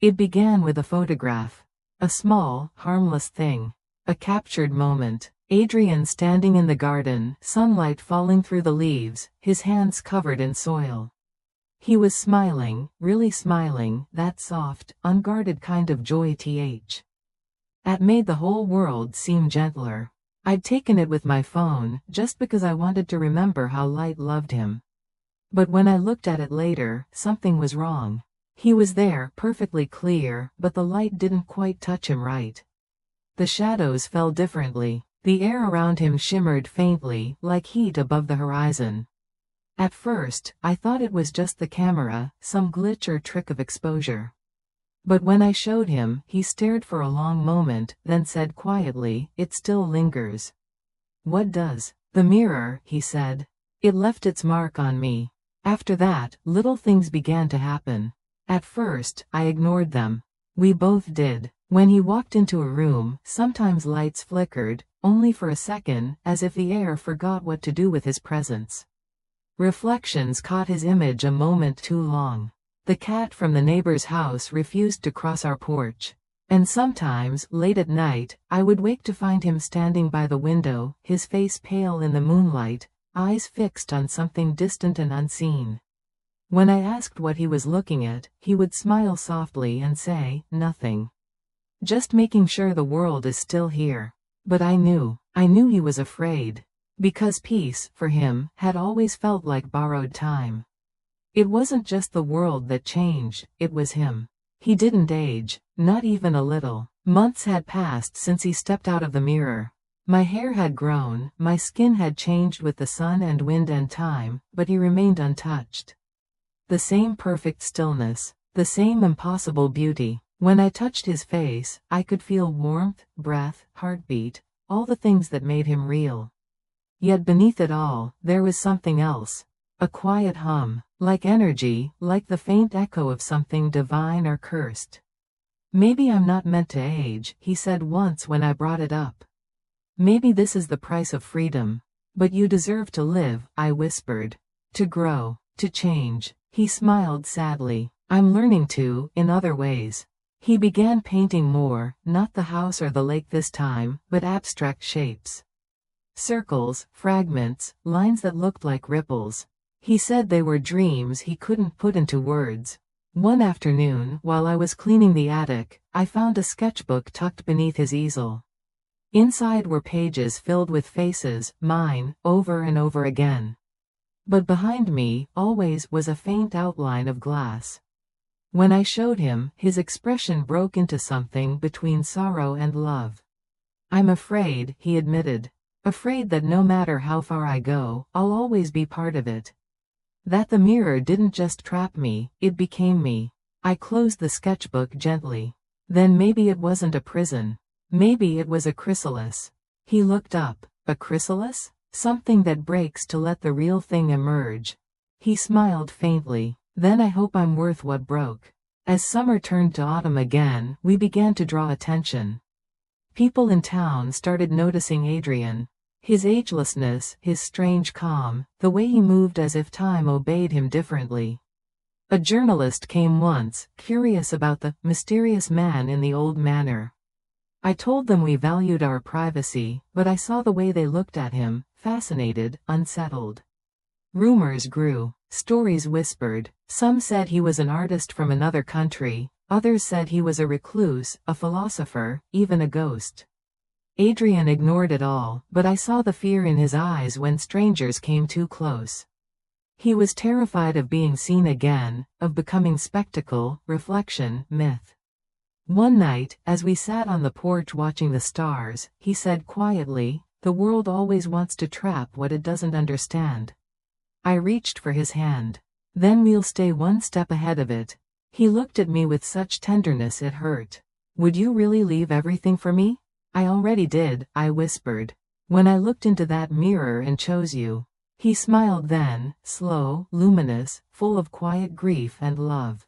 It began with a photograph. A small, harmless thing. A captured moment. Adrian standing in the garden, sunlight falling through the leaves, his hands covered in soil. He was smiling, really smiling, that soft, unguarded kind of joy that made the whole world seem gentler. I'd taken it with my phone, just because I wanted to remember how light loved him. But when I looked at it later, something was wrong. He was there, perfectly clear, but the light didn't quite touch him right. The shadows fell differently. The air around him shimmered faintly, like heat above the horizon. At first, I thought it was just the camera, some glitch or trick of exposure. But when I showed him, he stared for a long moment, then said quietly, "It still lingers." "What does?" "The mirror," he said. "It left its mark on me." After that, little things began to happen. At first, I ignored them. We both did. When he walked into a room, sometimes lights flickered, only for a second, as if the air forgot what to do with his presence. Reflections caught his image a moment too long. The cat from the neighbor's house refused to cross our porch. And sometimes, late at night, I would wake to find him standing by the window, his face pale in the moonlight, eyes fixed on something distant and unseen. When I asked what he was looking at, he would smile softly and say, "Nothing. Just making sure the world is still here." But I knew he was afraid. Because peace, for him, had always felt like borrowed time. It wasn't just the world that changed, it was him. He didn't age, not even a little. Months had passed since he stepped out of the mirror. My hair had grown, my skin had changed with the sun and wind and time, but he remained untouched. The same perfect stillness, the same impossible beauty. When I touched his face, I could feel warmth, breath, heartbeat, all the things that made him real. Yet beneath it all, there was something else. A quiet hum, like energy, like the faint echo of something divine or cursed. "Maybe I'm not meant to age," he said once when I brought it up. "Maybe this is the price of freedom. But you deserve to live," I whispered. "To grow, to change." He smiled sadly. "I'm learning to, in other ways." He began painting more, not the house or the lake this time, but abstract shapes. Circles, fragments, lines that looked like ripples. He said they were dreams he couldn't put into words. One afternoon, while I was cleaning the attic, I found a sketchbook tucked beneath his easel. Inside were pages filled with faces, mine, over and over again. But behind me, always, was a faint outline of glass. When I showed him, his expression broke into something between sorrow and love. "I'm afraid," he admitted. "Afraid that no matter how far I go, I'll always be part of it. That the mirror didn't just trap me, it became me." I closed the sketchbook gently. Then maybe it wasn't a prison. Maybe it was a chrysalis. He looked up. "A chrysalis? Something that breaks to let the real thing emerge." He smiled faintly. "Then I hope I'm worth what broke." As summer turned to autumn again, we began to draw attention. People in town started noticing Adrian. His agelessness, his strange calm, the way he moved as if time obeyed him differently. A journalist came once, curious about the mysterious man in the old manor. I told them we valued our privacy, but I saw the way they looked at him, fascinated, unsettled. Rumors grew. Stories whispered. Some said he was an artist from another country, others said he was a recluse, a philosopher, even a ghost. Adrian ignored it all, but I saw the fear in his eyes when strangers came too close. He was terrified of being seen again, of becoming spectacle, reflection, myth. One night, as we sat on the porch watching the stars, he said quietly, "The world always wants to trap what it doesn't understand." I reached for his hand. "Then we'll stay one step ahead of it." He looked at me with such tenderness it hurt. "Would you really leave everything for me?" "I already did," I whispered. "When I looked into that mirror and chose you." He smiled then, slow, luminous, full of quiet grief and love.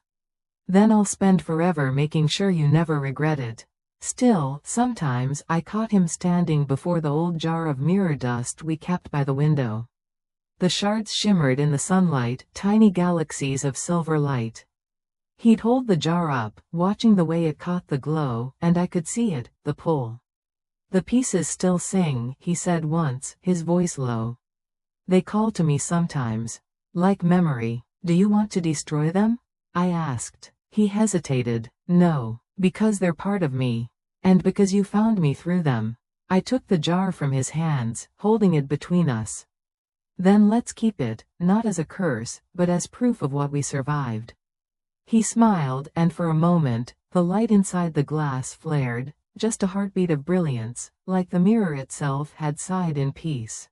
"Then I'll spend forever making sure you never regret it." Still, sometimes, I caught him standing before the old jar of mirror dust we kept by the window. The shards shimmered in the sunlight, tiny galaxies of silver light. He'd hold the jar up, watching the way it caught the glow, and I could see it, the pull. "The pieces still sing," he said once, his voice low. "They call to me sometimes. Like memory." "Do you want to destroy them?" I asked. He hesitated. "No, because they're part of me. And because you found me through them." I took the jar from his hands, holding it between us. "Then let's keep it, not as a curse, but as proof of what we survived." He smiled, and for a moment, the light inside the glass flared, just a heartbeat of brilliance, like the mirror itself had sighed in peace.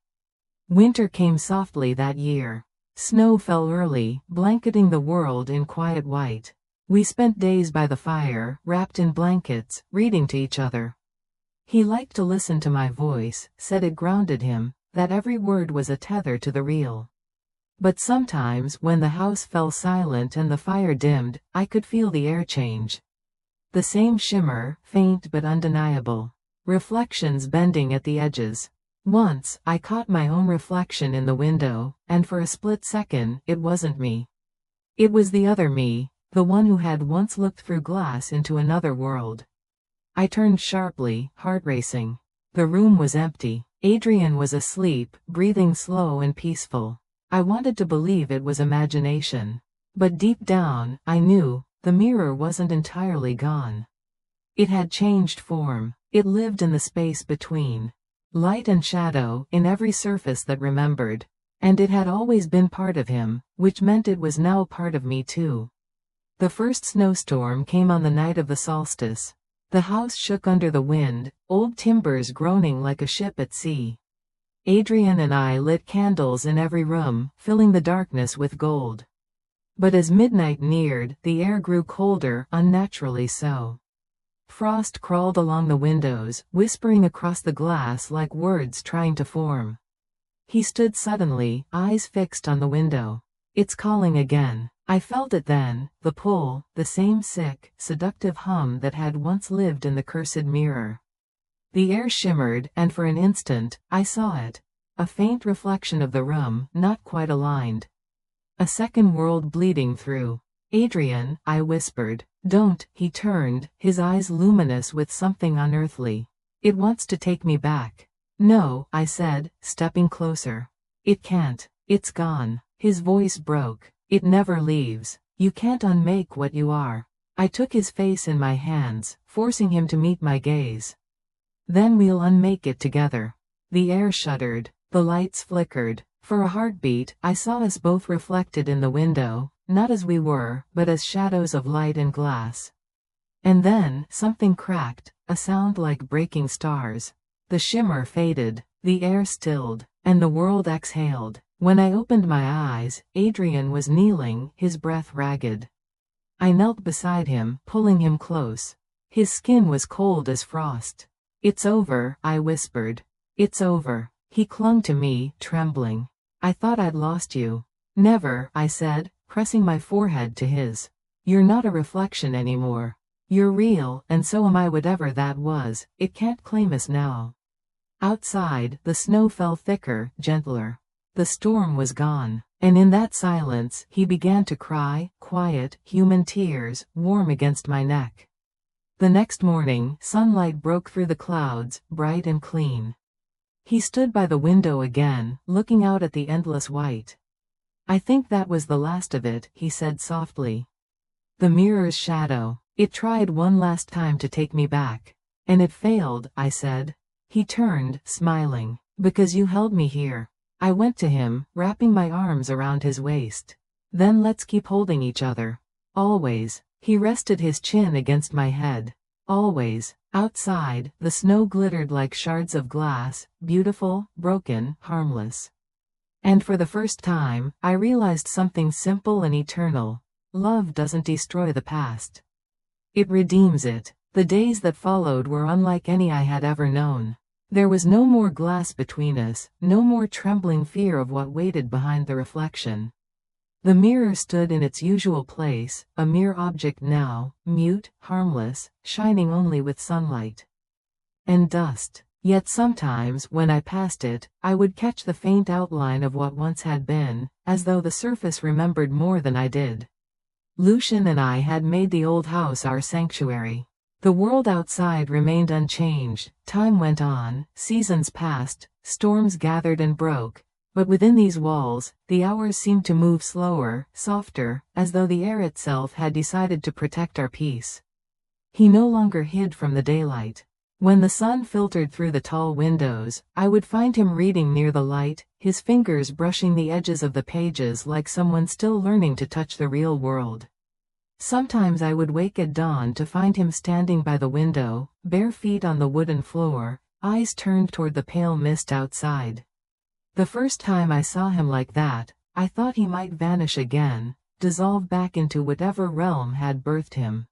Winter came softly that year. Snow fell early, blanketing the world in quiet white. We spent days by the fire, wrapped in blankets, reading to each other. He liked to listen to my voice, said it grounded him, that every word was a tether to the real. But sometimes, when the house fell silent and the fire dimmed, I could feel the air change. The same shimmer, faint but undeniable. Reflections bending at the edges. Once, I caught my own reflection in the window, and for a split second, it wasn't me. It was the other me, the one who had once looked through glass into another world. I turned sharply, heart racing. The room was empty. Adrian was asleep, breathing slow and peaceful. I wanted to believe it was imagination. But deep down, I knew, the mirror wasn't entirely gone. It had changed form. It lived in the space between light and shadow, in every surface that remembered. And it had always been part of him, which meant it was now part of me too. The first snowstorm came on the night of the solstice. The house shook under the wind, old timbers groaning like a ship at sea. Adrian and I lit candles in every room, filling the darkness with gold. But as midnight neared, the air grew colder, unnaturally so. Frost crawled along the windows, whispering across the glass like words trying to form. He stood suddenly, eyes fixed on the window. It's calling again. I felt it then, the pull, the same sick, seductive hum that had once lived in the cursed mirror. The air shimmered, and for an instant, I saw it. A faint reflection of the room, not quite aligned. A second world bleeding through. Adrian, I whispered. Don't. He turned, his eyes luminous with something unearthly. It wants to take me back. No, I said, stepping closer. It can't. It's gone. His voice broke. It never leaves. You can't unmake what you are. I took his face in my hands, forcing him to meet my gaze. Then we'll unmake it together. The air shuddered. The lights flickered. For a heartbeat, I saw us both reflected in the window, not as we were, but as shadows of light and glass. And then, something cracked, a sound like breaking stars. The shimmer faded, the air stilled, and the world exhaled. When I opened my eyes, Adrian was kneeling, his breath ragged. I knelt beside him, pulling him close. His skin was cold as frost. It's over, I whispered. It's over. He clung to me, trembling. I thought I'd lost you. Never, I said, pressing my forehead to his. You're not a reflection anymore. You're real, and so am I. Whatever that was, it can't claim us now. Outside, the snow fell thicker, gentler. The storm was gone, and in that silence, he began to cry, quiet, human tears, warm against my neck. The next morning, sunlight broke through the clouds, bright and clean. He stood by the window again, looking out at the endless white. I think that was the last of it, he said softly. The mirror's shadow. It tried one last time to take me back. And it failed, I said. He turned, smiling. Because you held me here. I went to him, wrapping my arms around his waist. Then let's keep holding each other. Always. He rested his chin against my head. Always. Outside, the snow glittered like shards of glass, beautiful, broken, harmless. And for the first time, I realized something simple and eternal. Love doesn't destroy the past. It redeems it. The days that followed were unlike any I had ever known. There was no more glass between us, no more trembling fear of what waited behind the reflection. The mirror stood in its usual place, a mere object now, mute, harmless, shining only with sunlight and dust. Yet sometimes, when I passed it, I would catch the faint outline of what once had been, as though the surface remembered more than I did. Lucian and I had made the old house our sanctuary. The world outside remained unchanged, time went on, seasons passed, storms gathered and broke, but within these walls, the hours seemed to move slower, softer, as though the air itself had decided to protect our peace. He no longer hid from the daylight. When the sun filtered through the tall windows, I would find him reading near the light, his fingers brushing the edges of the pages like someone still learning to touch the real world. Sometimes I would wake at dawn to find him standing by the window, bare feet on the wooden floor, eyes turned toward the pale mist outside. The first time I saw him like that, I thought he might vanish again, dissolve back into whatever realm had birthed him.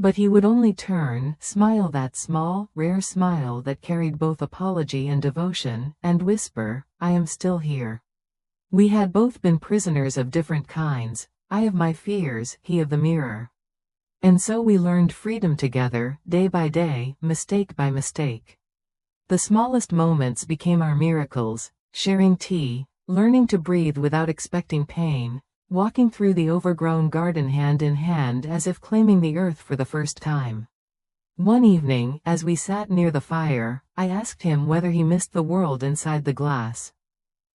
But he would only turn, smile, that small, rare smile that carried both apology and devotion, and whisper, "I am still here." We had both been prisoners of different kinds. I of my fears, he of the mirror. And so we learned freedom together, day by day, mistake by mistake. The smallest moments became our miracles, sharing tea, learning to breathe without expecting pain, walking through the overgrown garden hand in hand as if claiming the earth for the first time. One evening, as we sat near the fire, I asked him whether he missed the world inside the glass.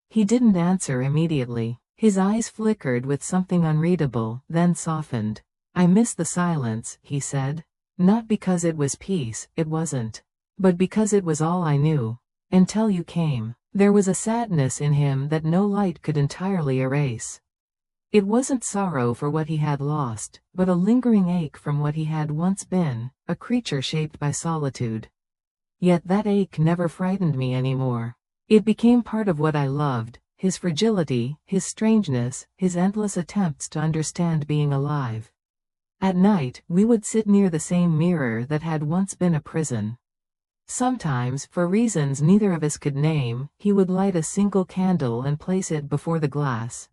He didn't answer immediately. His eyes flickered with something unreadable, then softened. "I miss the silence," he said. "Not because it was peace, it wasn't. But because it was all I knew. Until you came." There was a sadness in him that no light could entirely erase. It wasn't sorrow for what he had lost, but a lingering ache from what he had once been, a creature shaped by solitude. Yet that ache never frightened me anymore. It became part of what I loved, his fragility, his strangeness, his endless attempts to understand being alive. At night, we would sit near the same mirror that had once been a prison. Sometimes, for reasons neither of us could name, he would light a single candle and place it before the glass.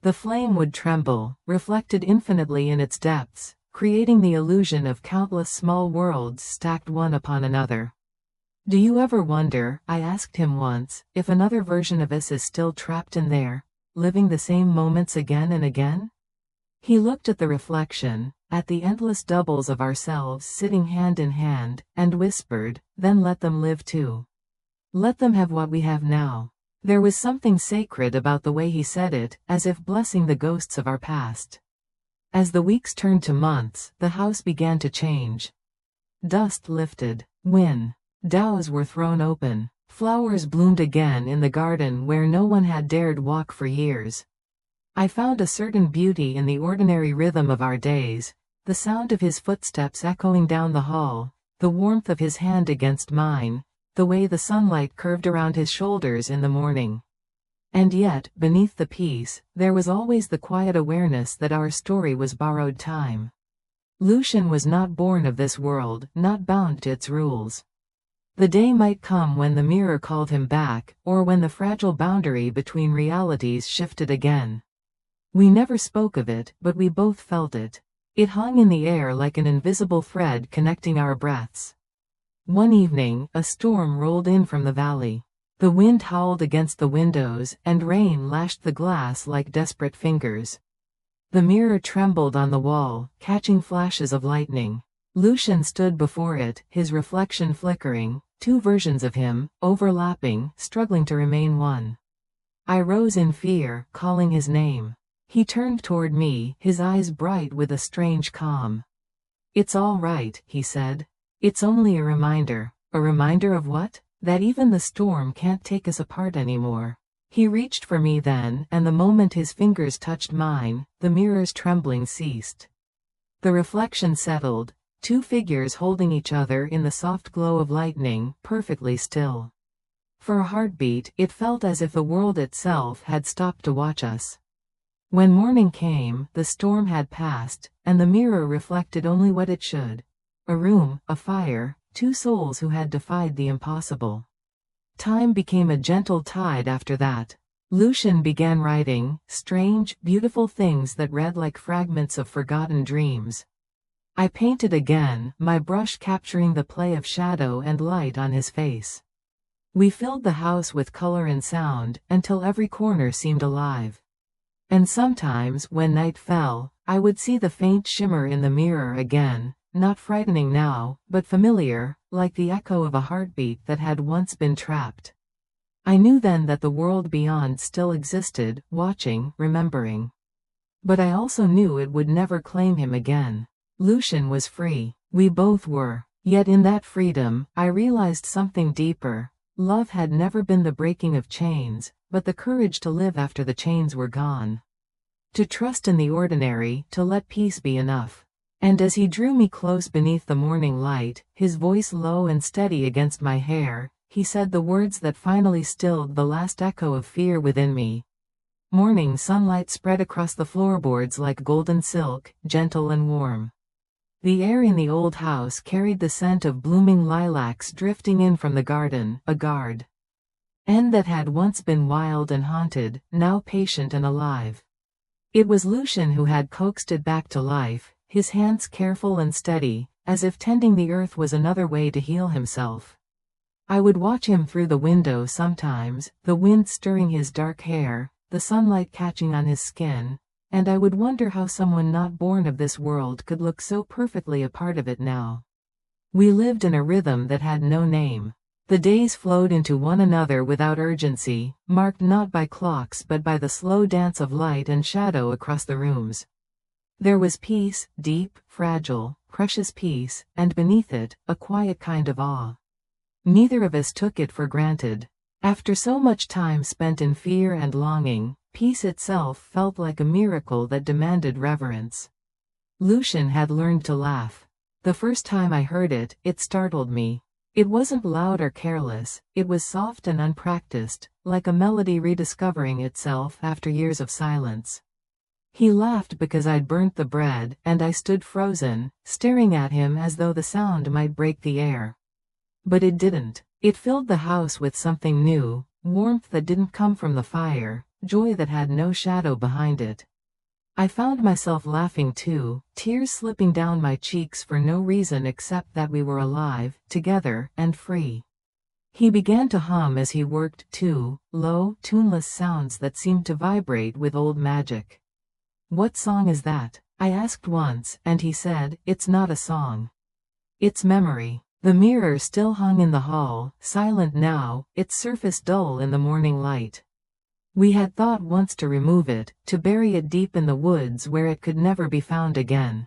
The flame would tremble, reflected infinitely in its depths, creating the illusion of countless small worlds stacked one upon another. "Do you ever wonder," I asked him once, "if another version of us is still trapped in there, living the same moments again and again?" He looked at the reflection, at the endless doubles of ourselves sitting hand in hand, and whispered, "Then let them live too. Let them have what we have now." There was something sacred about the way he said it, as if blessing the ghosts of our past. As the weeks turned to months, the house began to change. Dust lifted. Windows were thrown open. Flowers bloomed again in the garden where no one had dared walk for years. I found a certain beauty in the ordinary rhythm of our days, the sound of his footsteps echoing down the hall, the warmth of his hand against mine, the way the sunlight curved around his shoulders in the morning. And yet, beneath the peace, there was always the quiet awareness that our story was borrowed time. Lucian was not born of this world, not bound to its rules. The day might come when the mirror called him back, or when the fragile boundary between realities shifted again. We never spoke of it, but we both felt it. It hung in the air like an invisible thread connecting our breaths. One evening, a storm rolled in from the valley. The wind howled against the windows, and rain lashed the glass like desperate fingers. The mirror trembled on the wall, catching flashes of lightning. Lucian stood before it, his reflection flickering, two versions of him, overlapping, struggling to remain one. I rose in fear, calling his name. He turned toward me, his eyes bright with a strange calm. "It's all right," he said. "It's only a reminder." A reminder of what? That even the storm can't take us apart anymore. He reached for me then, and the moment his fingers touched mine, the mirror's trembling ceased. The reflection settled, two figures holding each other in the soft glow of lightning, perfectly still. For a heartbeat, it felt as if the world itself had stopped to watch us. When morning came, the storm had passed, and the mirror reflected only what it should. A room, a fire, two souls who had defied the impossible. Time became a gentle tide after that. Lucian began writing, strange, beautiful things that read like fragments of forgotten dreams. I painted again, my brush capturing the play of shadow and light on his face. We filled the house with color and sound, until every corner seemed alive. And sometimes, when night fell, I would see the faint shimmer in the mirror again, not frightening now, but familiar, like the echo of a heartbeat that had once been trapped. I knew then that the world beyond still existed, watching, remembering. But I also knew it would never claim him again. Lucian was free. We both were. Yet in that freedom, I realized something deeper. Love had never been the breaking of chains, but the courage to live after the chains were gone. To trust in the ordinary, to let peace be enough. And as he drew me close beneath the morning light, his voice low and steady against my hair, he said the words that finally stilled the last echo of fear within me. Morning sunlight spread across the floorboards like golden silk, gentle and warm. The air in the old house carried the scent of blooming lilacs drifting in from the garden, a garden that had once been wild and haunted, now patient and alive. It was Lucian who had coaxed it back to life, his hands careful and steady, as if tending the earth was another way to heal himself. I would watch him through the window sometimes, the wind stirring his dark hair, the sunlight catching on his skin, and I would wonder how someone not born of this world could look so perfectly a part of it now. We lived in a rhythm that had no name. The days flowed into one another without urgency, marked not by clocks but by the slow dance of light and shadow across the rooms. There was peace, deep, fragile, precious peace, and beneath it, a quiet kind of awe. Neither of us took it for granted. After so much time spent in fear and longing, peace itself felt like a miracle that demanded reverence. Lucian had learned to laugh. The first time I heard it, it startled me. It wasn't loud or careless, it was soft and unpracticed, like a melody rediscovering itself after years of silence. He laughed because I'd burnt the bread, and I stood frozen, staring at him as though the sound might break the air. But it didn't. It filled the house with something new, warmth that didn't come from the fire, joy that had no shadow behind it. I found myself laughing too, tears slipping down my cheeks for no reason except that we were alive, together, and free. He began to hum as he worked too, low, tuneless sounds that seemed to vibrate with old magic. "What song is that?" I asked once, and he said, "It's not a song. It's memory." The mirror still hung in the hall, silent now, its surface dull in the morning light. We had thought once to remove it, to bury it deep in the woods where it could never be found again.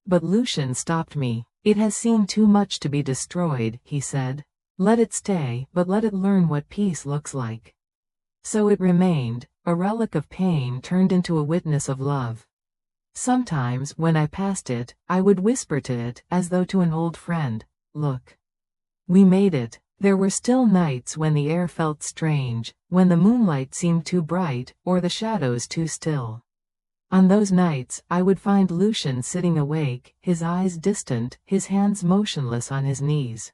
But Lucian stopped me. "It has seen too much to be destroyed," he said. "Let it stay, but let it learn what peace looks like." So it remained, a relic of pain turned into a witness of love. Sometimes, when I passed it, I would whisper to it, as though to an old friend, "Look. We made it." There were still nights when the air felt strange, when the moonlight seemed too bright, or the shadows too still. On those nights, I would find Lucian sitting awake, his eyes distant, his hands motionless on his knees.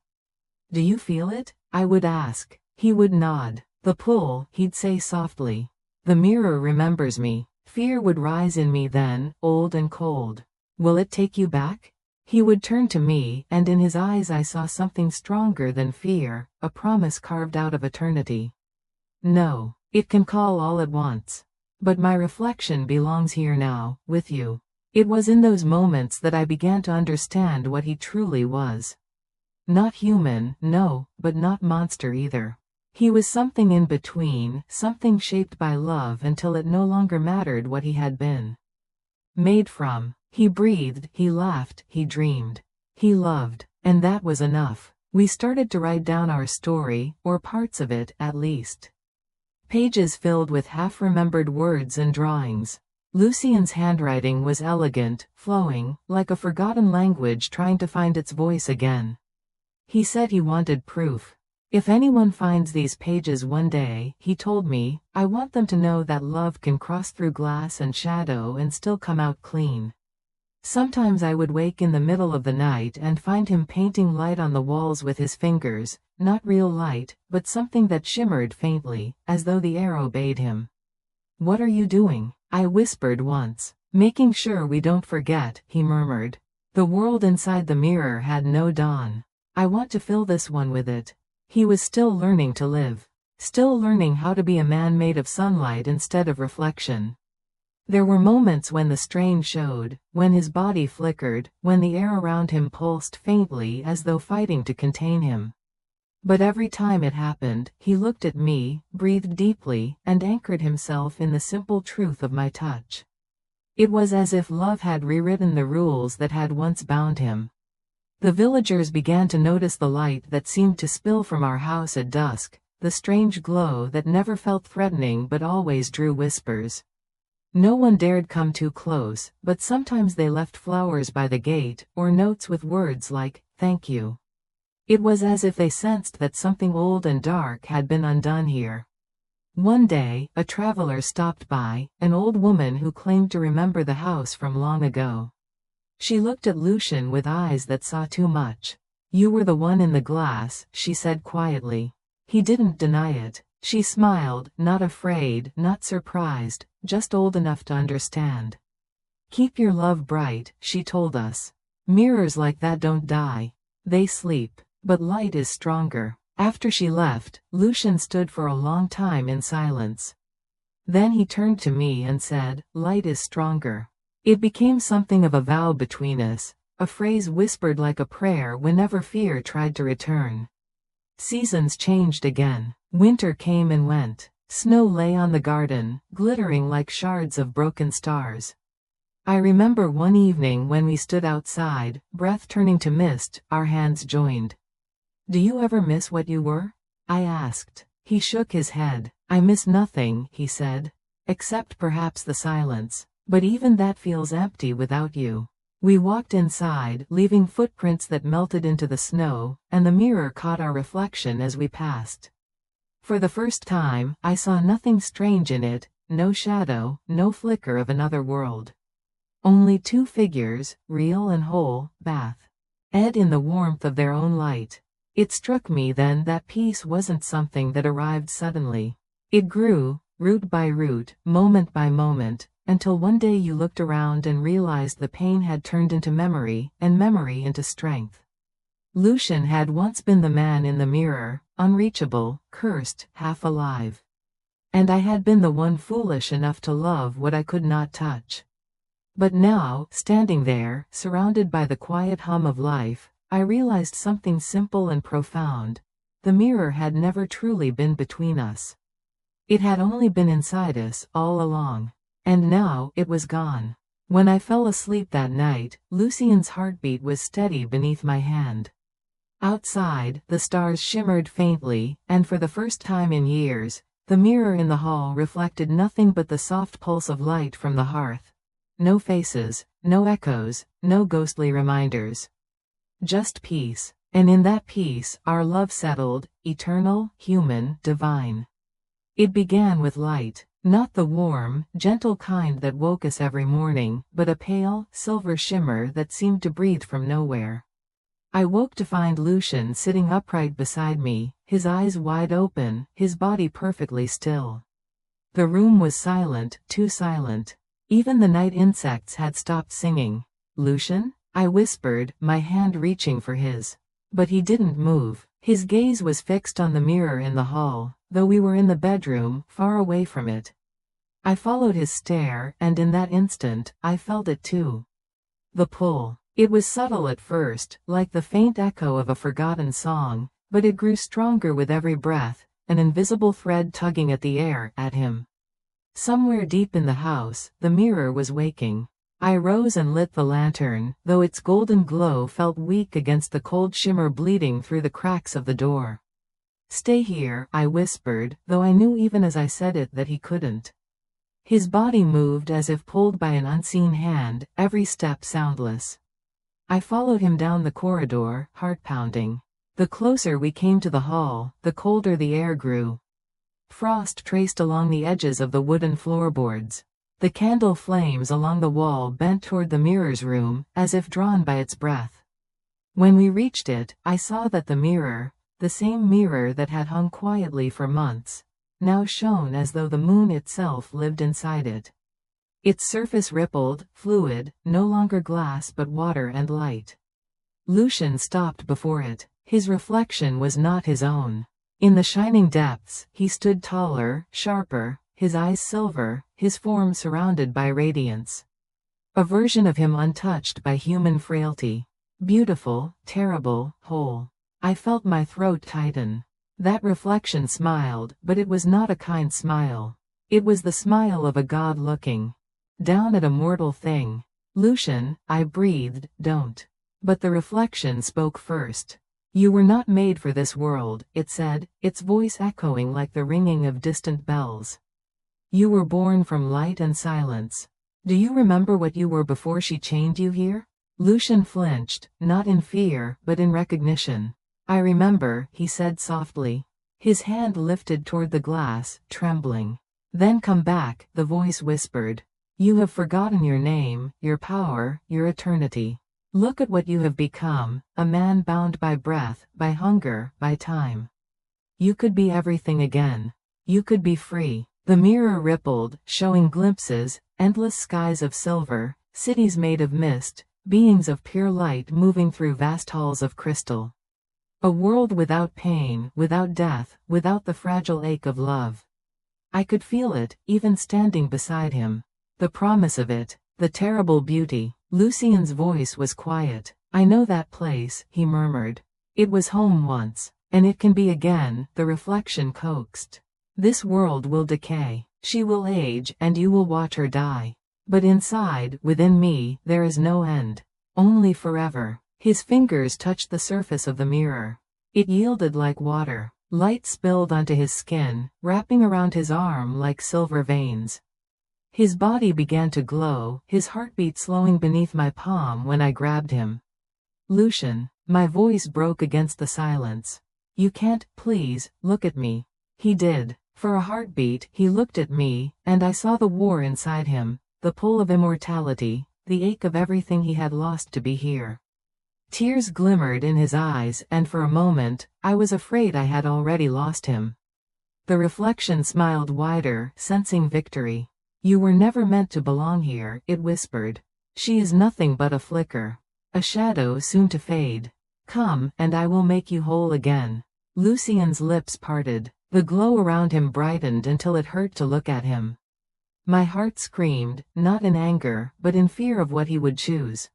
"Do you feel it?" I would ask. He would nod. "The pull," he'd say softly. "The mirror remembers me." Fear would rise in me then, old and cold. "Will it take you back?" He would turn to me, and in his eyes I saw something stronger than fear, a promise carved out of eternity. "No. It can call all at once. But my reflection belongs here now, with you." It was in those moments that I began to understand what he truly was. Not human, no, but not monster either. He was something in between, something shaped by love until it no longer mattered what he had been made from. He breathed, he laughed, he dreamed. He loved, and that was enough. We started to write down our story, or parts of it, at least. Pages filled with half-remembered words and drawings. Lucian's handwriting was elegant, flowing, like a forgotten language trying to find its voice again. He said he wanted proof. "If anyone finds these pages one day," he told me, "I want them to know that love can cross through glass and shadow and still come out clean." Sometimes I would wake in the middle of the night and find him painting light on the walls with his fingers, not real light, but something that shimmered faintly, as though the air obeyed him. "What are you doing?" I whispered once. "Making sure we don't forget," he murmured. The world inside the mirror had no dawn. I want to fill this one with it. He was still learning to live. Still learning how to be a man made of sunlight instead of reflection. There were moments when the strain showed, when his body flickered, when the air around him pulsed faintly as though fighting to contain him. But every time it happened, he looked at me, breathed deeply, and anchored himself in the simple truth of my touch. It was as if love had rewritten the rules that had once bound him. The villagers began to notice the light that seemed to spill from our house at dusk, the strange glow that never felt threatening but always drew whispers. No one dared come too close, but sometimes they left flowers by the gate, or notes with words like, "Thank you." It was as if they sensed that something old and dark had been undone here. One day, a traveler stopped by, an old woman who claimed to remember the house from long ago. She looked at Lucian with eyes that saw too much. "You were the one in the glass," she said quietly. He didn't deny it. She smiled, not afraid, not surprised, just old enough to understand. Keep your love bright, she told us. Mirrors like that don't die. They sleep. But light is stronger. After she left, Lucian stood for a long time in silence. Then he turned to me and said, "Light is stronger." It became something of a vow between us, a phrase whispered like a prayer whenever fear tried to return. Seasons changed again. Winter came and went. Snow lay on the garden, glittering like shards of broken stars. I remember one evening when we stood outside, breath turning to mist, our hands joined. "Do you ever miss what you were?" I asked. He shook his head. "I miss nothing," he said. "Except perhaps the silence. But even that feels empty without you." We walked inside, leaving footprints that melted into the snow, and the mirror caught our reflection as we passed. For the first time, I saw nothing strange in it, no shadow, no flicker of another world. Only two figures, real and whole, bathed in the warmth of their own light. It struck me then that peace wasn't something that arrived suddenly. It grew, root by root, moment by moment, until one day you looked around and realized the pain had turned into memory, and memory into strength. Lucian had once been the man in the mirror, unreachable, cursed, half alive. And I had been the one foolish enough to love what I could not touch. But now, standing there, surrounded by the quiet hum of life, I realized something simple and profound. The mirror had never truly been between us. It had only been inside us, all along. And now, it was gone. When I fell asleep that night, Lucian's heartbeat was steady beneath my hand. Outside, the stars shimmered faintly, and for the first time in years, the mirror in the hall reflected nothing but the soft pulse of light from the hearth. No faces, no echoes, no ghostly reminders. Just peace. And in that peace, our love settled, eternal, human, divine. It began with light, not the warm, gentle kind that woke us every morning, but a pale, silver shimmer that seemed to breathe from nowhere. I woke to find Lucian sitting upright beside me, his eyes wide open, his body perfectly still. The room was silent, too silent. Even the night insects had stopped singing. "Lucian?" I whispered, my hand reaching for his. But he didn't move. His gaze was fixed on the mirror in the hall, though we were in the bedroom, far away from it. I followed his stare, and in that instant, I felt it too. The pull. It was subtle at first, like the faint echo of a forgotten song, but it grew stronger with every breath, an invisible thread tugging at the air, at him. Somewhere deep in the house, the mirror was waking. I rose and lit the lantern, though its golden glow felt weak against the cold shimmer bleeding through the cracks of the door. "Stay here," I whispered, though I knew even as I said it that he couldn't. His body moved as if pulled by an unseen hand, every step soundless. I followed him down the corridor, heart pounding. The closer we came to the hall, the colder the air grew. Frost traced along the edges of the wooden floorboards. The candle flames along the wall bent toward the mirror's room, as if drawn by its breath. When we reached it, I saw that the mirror, the same mirror that had hung quietly for months, now shone as though the moon itself lived inside it. Its surface rippled, fluid, no longer glass but water and light. Lucian stopped before it. His reflection was not his own. In the shining depths, he stood taller, sharper, his eyes silver, his form surrounded by radiance. A version of him untouched by human frailty. Beautiful, terrible, whole. I felt my throat tighten. That reflection smiled, but it was not a kind smile. It was the smile of a god looking down at a mortal thing. "Lucian," I breathed, "don't." But the reflection spoke first. "You were not made for this world," it said, its voice echoing like the ringing of distant bells. "You were born from light and silence. Do you remember what you were before she chained you here?" Lucian flinched, not in fear, but in recognition. "I remember," he said softly. His hand lifted toward the glass, trembling. "Then come back," the voice whispered. "You have forgotten your name, your power, your eternity. Look at what you have become, a man bound by breath, by hunger, by time. You could be everything again. You could be free." The mirror rippled, showing glimpses, endless skies of silver, cities made of mist, beings of pure light moving through vast halls of crystal. A world without pain, without death, without the fragile ache of love. I could feel it, even standing beside him. The promise of it, the terrible beauty. Lucien's voice was quiet. I know that place, he murmured. It was home once, and it can be again, the reflection coaxed. This world will decay. She will age, and you will watch her die. But inside, within me, there is no end. Only forever. His fingers touched the surface of the mirror. It yielded like water. Light spilled onto his skin, wrapping around his arm like silver veins. His body began to glow, his heartbeat slowing beneath my palm when I grabbed him. Lucien, my voice broke against the silence. You can't, please, look at me. He did. For a heartbeat, he looked at me, and I saw the war inside him, the pull of immortality, the ache of everything he had lost to be here. Tears glimmered in his eyes, and for a moment, I was afraid I had already lost him. The reflection smiled wider, sensing victory. You were never meant to belong here, it whispered. She is nothing but a flicker. A shadow soon to fade. Come, and I will make you whole again. Lucien's lips parted. The glow around him brightened until it hurt to look at him. My heart screamed, not in anger, but in fear of what he would choose.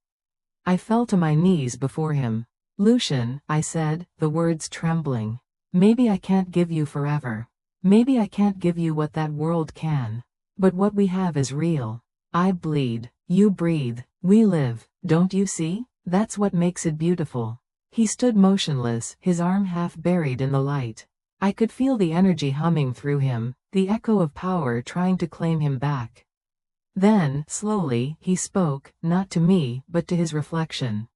I fell to my knees before him. Lucien, I said, the words trembling. Maybe I can't give you forever. Maybe I can't give you what that world can. But what we have is real. I bleed. You breathe. We live. Don't you see? That's what makes it beautiful. He stood motionless, his arm half buried in the light. I could feel the energy humming through him, the echo of power trying to claim him back. Then, slowly, he spoke, not to me, but to his reflection.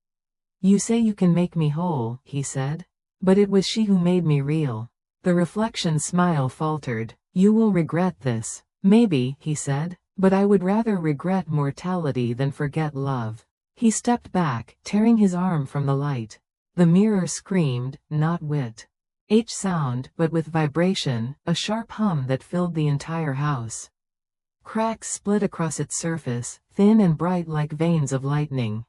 You say you can make me whole, he said. But it was she who made me real. The reflection's smile faltered. You will regret this. Maybe, he said, but I would rather regret mortality than forget love. He stepped back, tearing his arm from the light. The mirror screamed, not wit. H sound, but with vibration, a sharp hum that filled the entire house. Cracks split across its surface, thin and bright like veins of lightning.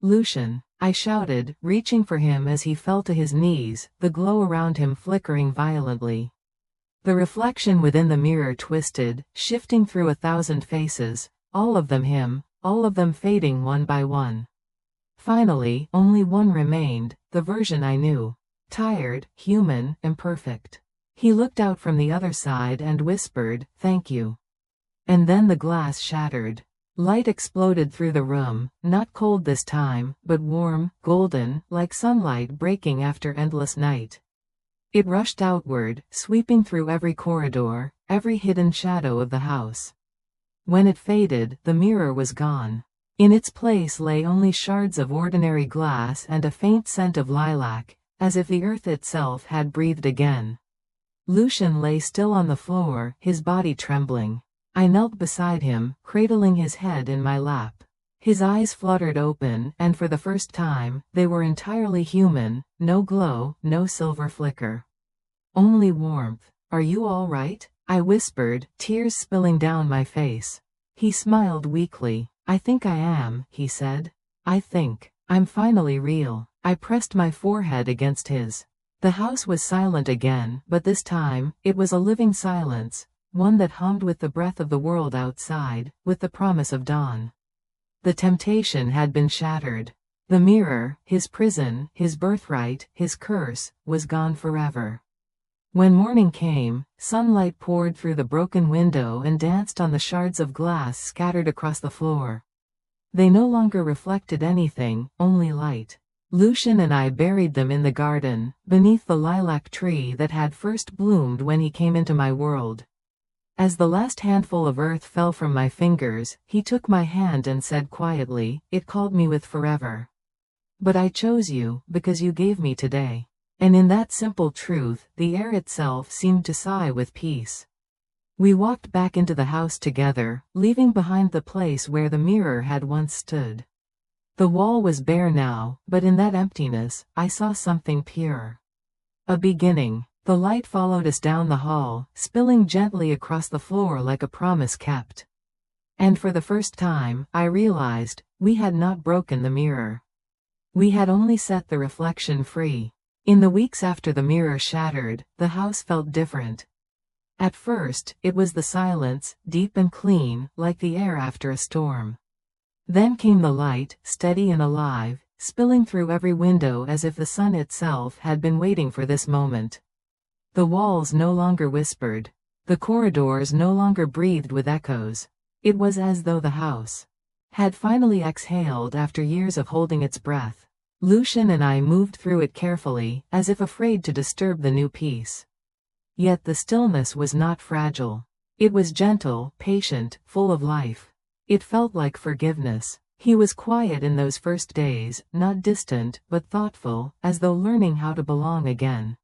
Lucien, I shouted, reaching for him as he fell to his knees, the glow around him flickering violently. The reflection within the mirror twisted, shifting through 1,000 faces, all of them him, all of them fading one by one. Finally, only one remained, the version I knew. Tired, human, imperfect. He looked out from the other side and whispered, "Thank you." And then the glass shattered. Light exploded through the room, not cold this time, but warm, golden, like sunlight breaking after endless night. It rushed outward, sweeping through every corridor, every hidden shadow of the house. When it faded, the mirror was gone. In its place lay only shards of ordinary glass and a faint scent of lilac, as if the earth itself had breathed again. Lucien lay still on the floor, his body trembling. I knelt beside him, cradling his head in my lap. His eyes fluttered open, and for the first time, they were entirely human, no glow, no silver flicker. Only warmth. Are you all right? I whispered, tears spilling down my face. He smiled weakly. I think I am, he said. I think. I'm finally real. I pressed my forehead against his. The house was silent again, but this time, it was a living silence, one that hummed with the breath of the world outside, with the promise of dawn. The temptation had been shattered. The mirror, his prison, his birthright, his curse, was gone forever. When morning came, sunlight poured through the broken window and danced on the shards of glass scattered across the floor. They no longer reflected anything, only light. Lucien and I buried them in the garden, beneath the lilac tree that had first bloomed when he came into my world. As the last handful of earth fell from my fingers, he took my hand and said quietly, "It called me with forever. But I chose you, because you gave me today." And in that simple truth, the air itself seemed to sigh with peace. We walked back into the house together, leaving behind the place where the mirror had once stood. The wall was bare now, but in that emptiness, I saw something pure. A beginning. The light followed us down the hall, spilling gently across the floor like a promise kept. And for the first time, I realized, we had not broken the mirror. We had only set the reflection free. In the weeks after the mirror shattered, the house felt different. At first, it was the silence, deep and clean, like the air after a storm. Then came the light, steady and alive, spilling through every window as if the sun itself had been waiting for this moment. The walls no longer whispered. The corridors no longer breathed with echoes. It was as though the house had finally exhaled after years of holding its breath. Lucian and I moved through it carefully, as if afraid to disturb the new peace. Yet the stillness was not fragile. It was gentle, patient, full of life. It felt like forgiveness. He was quiet in those first days, not distant, but thoughtful, as though learning how to belong again.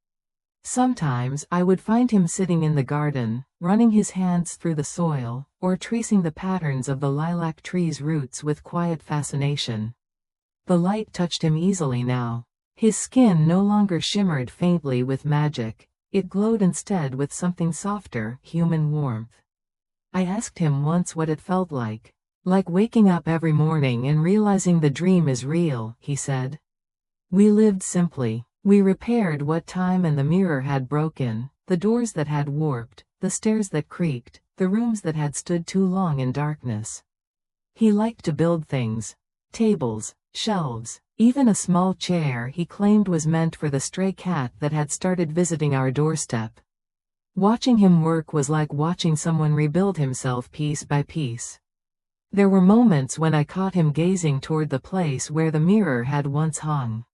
Sometimes I would find him sitting in the garden, running his hands through the soil, or tracing the patterns of the lilac tree's roots with quiet fascination. The light touched him easily now. His skin no longer shimmered faintly with magic. It glowed instead with something softer, human warmth. I asked him once what it felt like. Like waking up every morning and realizing the dream is real, he said. We lived simply. We repaired what time and the mirror had broken, the doors that had warped, the stairs that creaked, the rooms that had stood too long in darkness. He liked to build things. Tables, shelves, even a small chair he claimed was meant for the stray cat that had started visiting our doorstep. Watching him work was like watching someone rebuild himself piece by piece. There were moments when I caught him gazing toward the place where the mirror had once hung.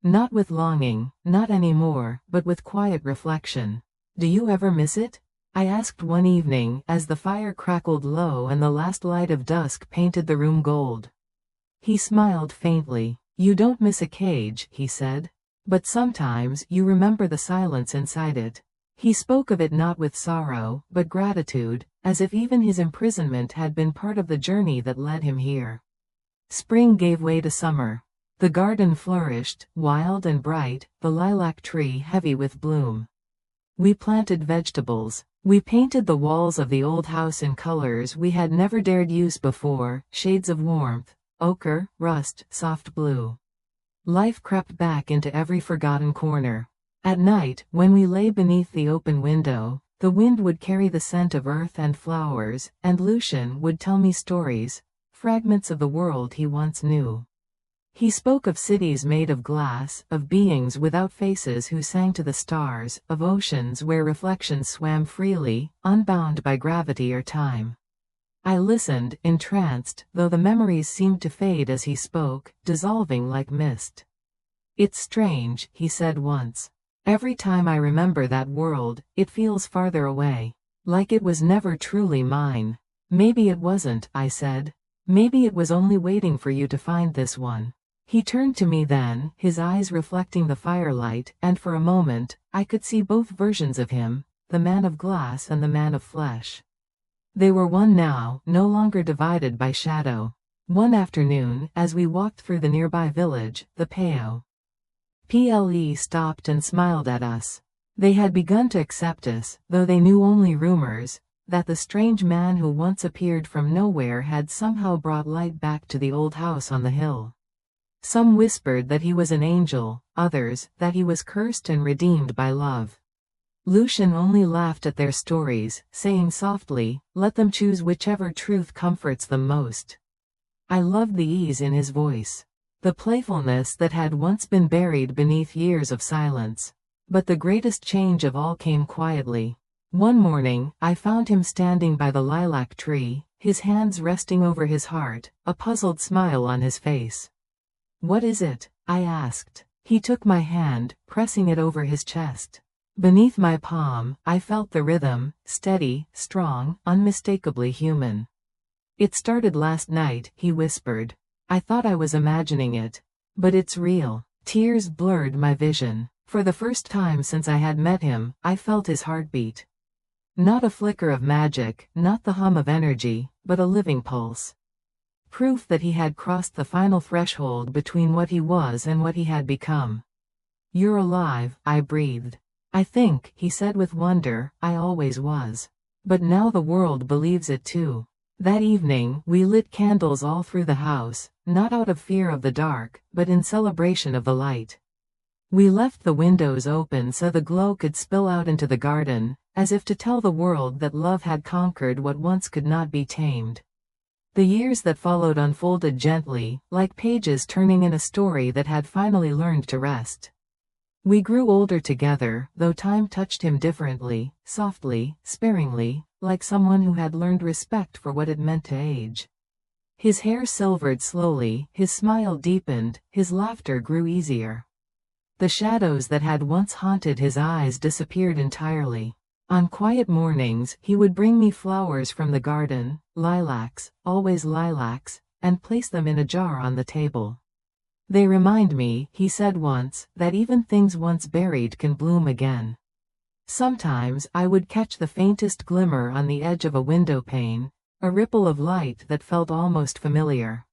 Not with longing, not anymore, but with quiet reflection. Do you ever miss it? I asked one evening, as the fire crackled low and the last light of dusk painted the room gold. He smiled faintly. You don't miss a cage, he said. But sometimes you remember the silence inside it. He spoke of it not with sorrow, but gratitude, as if even his imprisonment had been part of the journey that led him here. Spring gave way to summer. The garden flourished, wild and bright, the lilac tree heavy with bloom. We planted vegetables. We painted the walls of the old house in colors we had never dared use before, shades of warmth, ochre, rust, soft blue. Life crept back into every forgotten corner. At night, when we lay beneath the open window, the wind would carry the scent of earth and flowers, and Lucian would tell me stories, fragments of the world he once knew. He spoke of cities made of glass, of beings without faces who sang to the stars, of oceans where reflections swam freely, unbound by gravity or time. I listened, entranced, though the memories seemed to fade as he spoke, dissolving like mist. It's strange, he said once. Every time I remember that world, it feels farther away. Like it was never truly mine. Maybe it wasn't, I said. Maybe it was only waiting for you to find this one. He turned to me then, his eyes reflecting the firelight, and for a moment, I could see both versions of him, the man of glass and the man of flesh. They were one now, no longer divided by shadow. One afternoon, as we walked through the nearby village, the PLE stopped and smiled at us. They had begun to accept us, though they knew only rumors, that the strange man who once appeared from nowhere had somehow brought light back to the old house on the hill. Some whispered that he was an angel, others, that he was cursed and redeemed by love. Lucian only laughed at their stories, saying softly, let them choose whichever truth comforts them most. I loved the ease in his voice. The playfulness that had once been buried beneath years of silence. But the greatest change of all came quietly. One morning, I found him standing by the lilac tree, his hands resting over his heart, a puzzled smile on his face. What is it? I asked. He took my hand, pressing it over his chest. Beneath my palm, I felt the rhythm, steady, strong, unmistakably human. It started last night, he whispered. I thought I was imagining it. But it's real. Tears blurred my vision. For the first time since I had met him, I felt his heartbeat. Not a flicker of magic, not the hum of energy, but a living pulse. Proof that he had crossed the final threshold between what he was and what he had become. You're alive, I breathed. I think, he said with wonder, I always was. But now the world believes it too. That evening, we lit candles all through the house, not out of fear of the dark, but in celebration of the light. We left the windows open so the glow could spill out into the garden, as if to tell the world that love had conquered what once could not be tamed. The years that followed unfolded gently, like pages turning in a story that had finally learned to rest. We grew older together, though time touched him differently, softly, sparingly, like someone who had learned respect for what it meant to age. His hair silvered slowly, his smile deepened, his laughter grew easier. The shadows that had once haunted his eyes disappeared entirely. On quiet mornings, he would bring me flowers from the garden, lilacs, always lilacs, and place them in a jar on the table. They remind me, he said once, that even things once buried can bloom again. Sometimes I would catch the faintest glimmer on the edge of a window pane, a ripple of light that felt almost familiar.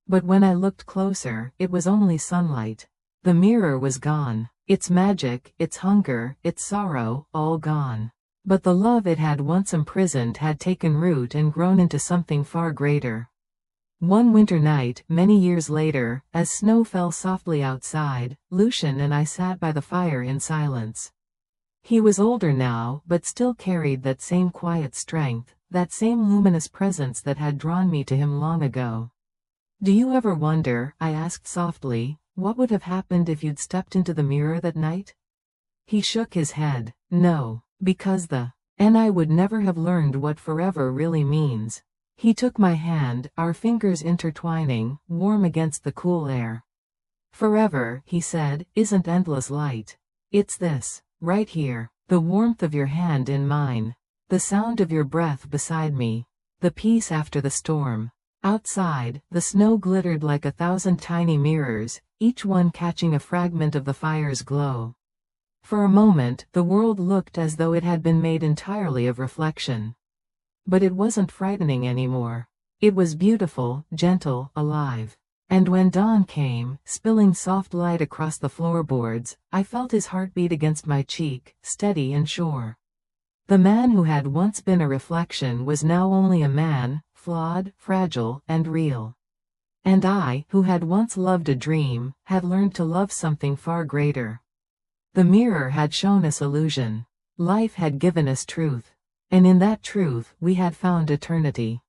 But when I looked closer, it was only sunlight. The mirror was gone, its magic, its hunger, its sorrow, all gone. But the love it had once imprisoned had taken root and grown into something far greater. One winter night, many years later, as snow fell softly outside, Lucian and I sat by the fire in silence. He was older now, but still carried that same quiet strength, that same luminous presence that had drawn me to him long ago. "Do you ever wonder," I asked softly, "what would have happened if you'd stepped into the mirror that night?" He shook his head. "No, because and I would never have learned what forever really means." He took my hand, our fingers intertwining, warm against the cool air. "Forever," he said, "isn't endless light. It's this, right here, the warmth of your hand in mine, the sound of your breath beside me, the peace after the storm." Outside, the snow glittered like 1,000 tiny mirrors, each one catching a fragment of the fire's glow. For a moment, the world looked as though it had been made entirely of reflection. But it wasn't frightening anymore. It was beautiful, gentle, alive. And when dawn came, spilling soft light across the floorboards, I felt his heartbeat against my cheek, steady and sure. The man who had once been a reflection was now only a man, flawed, fragile, and real. And I, who had once loved a dream, had learned to love something far greater. The mirror had shown us illusion. Life had given us truth. And in that truth, we had found eternity.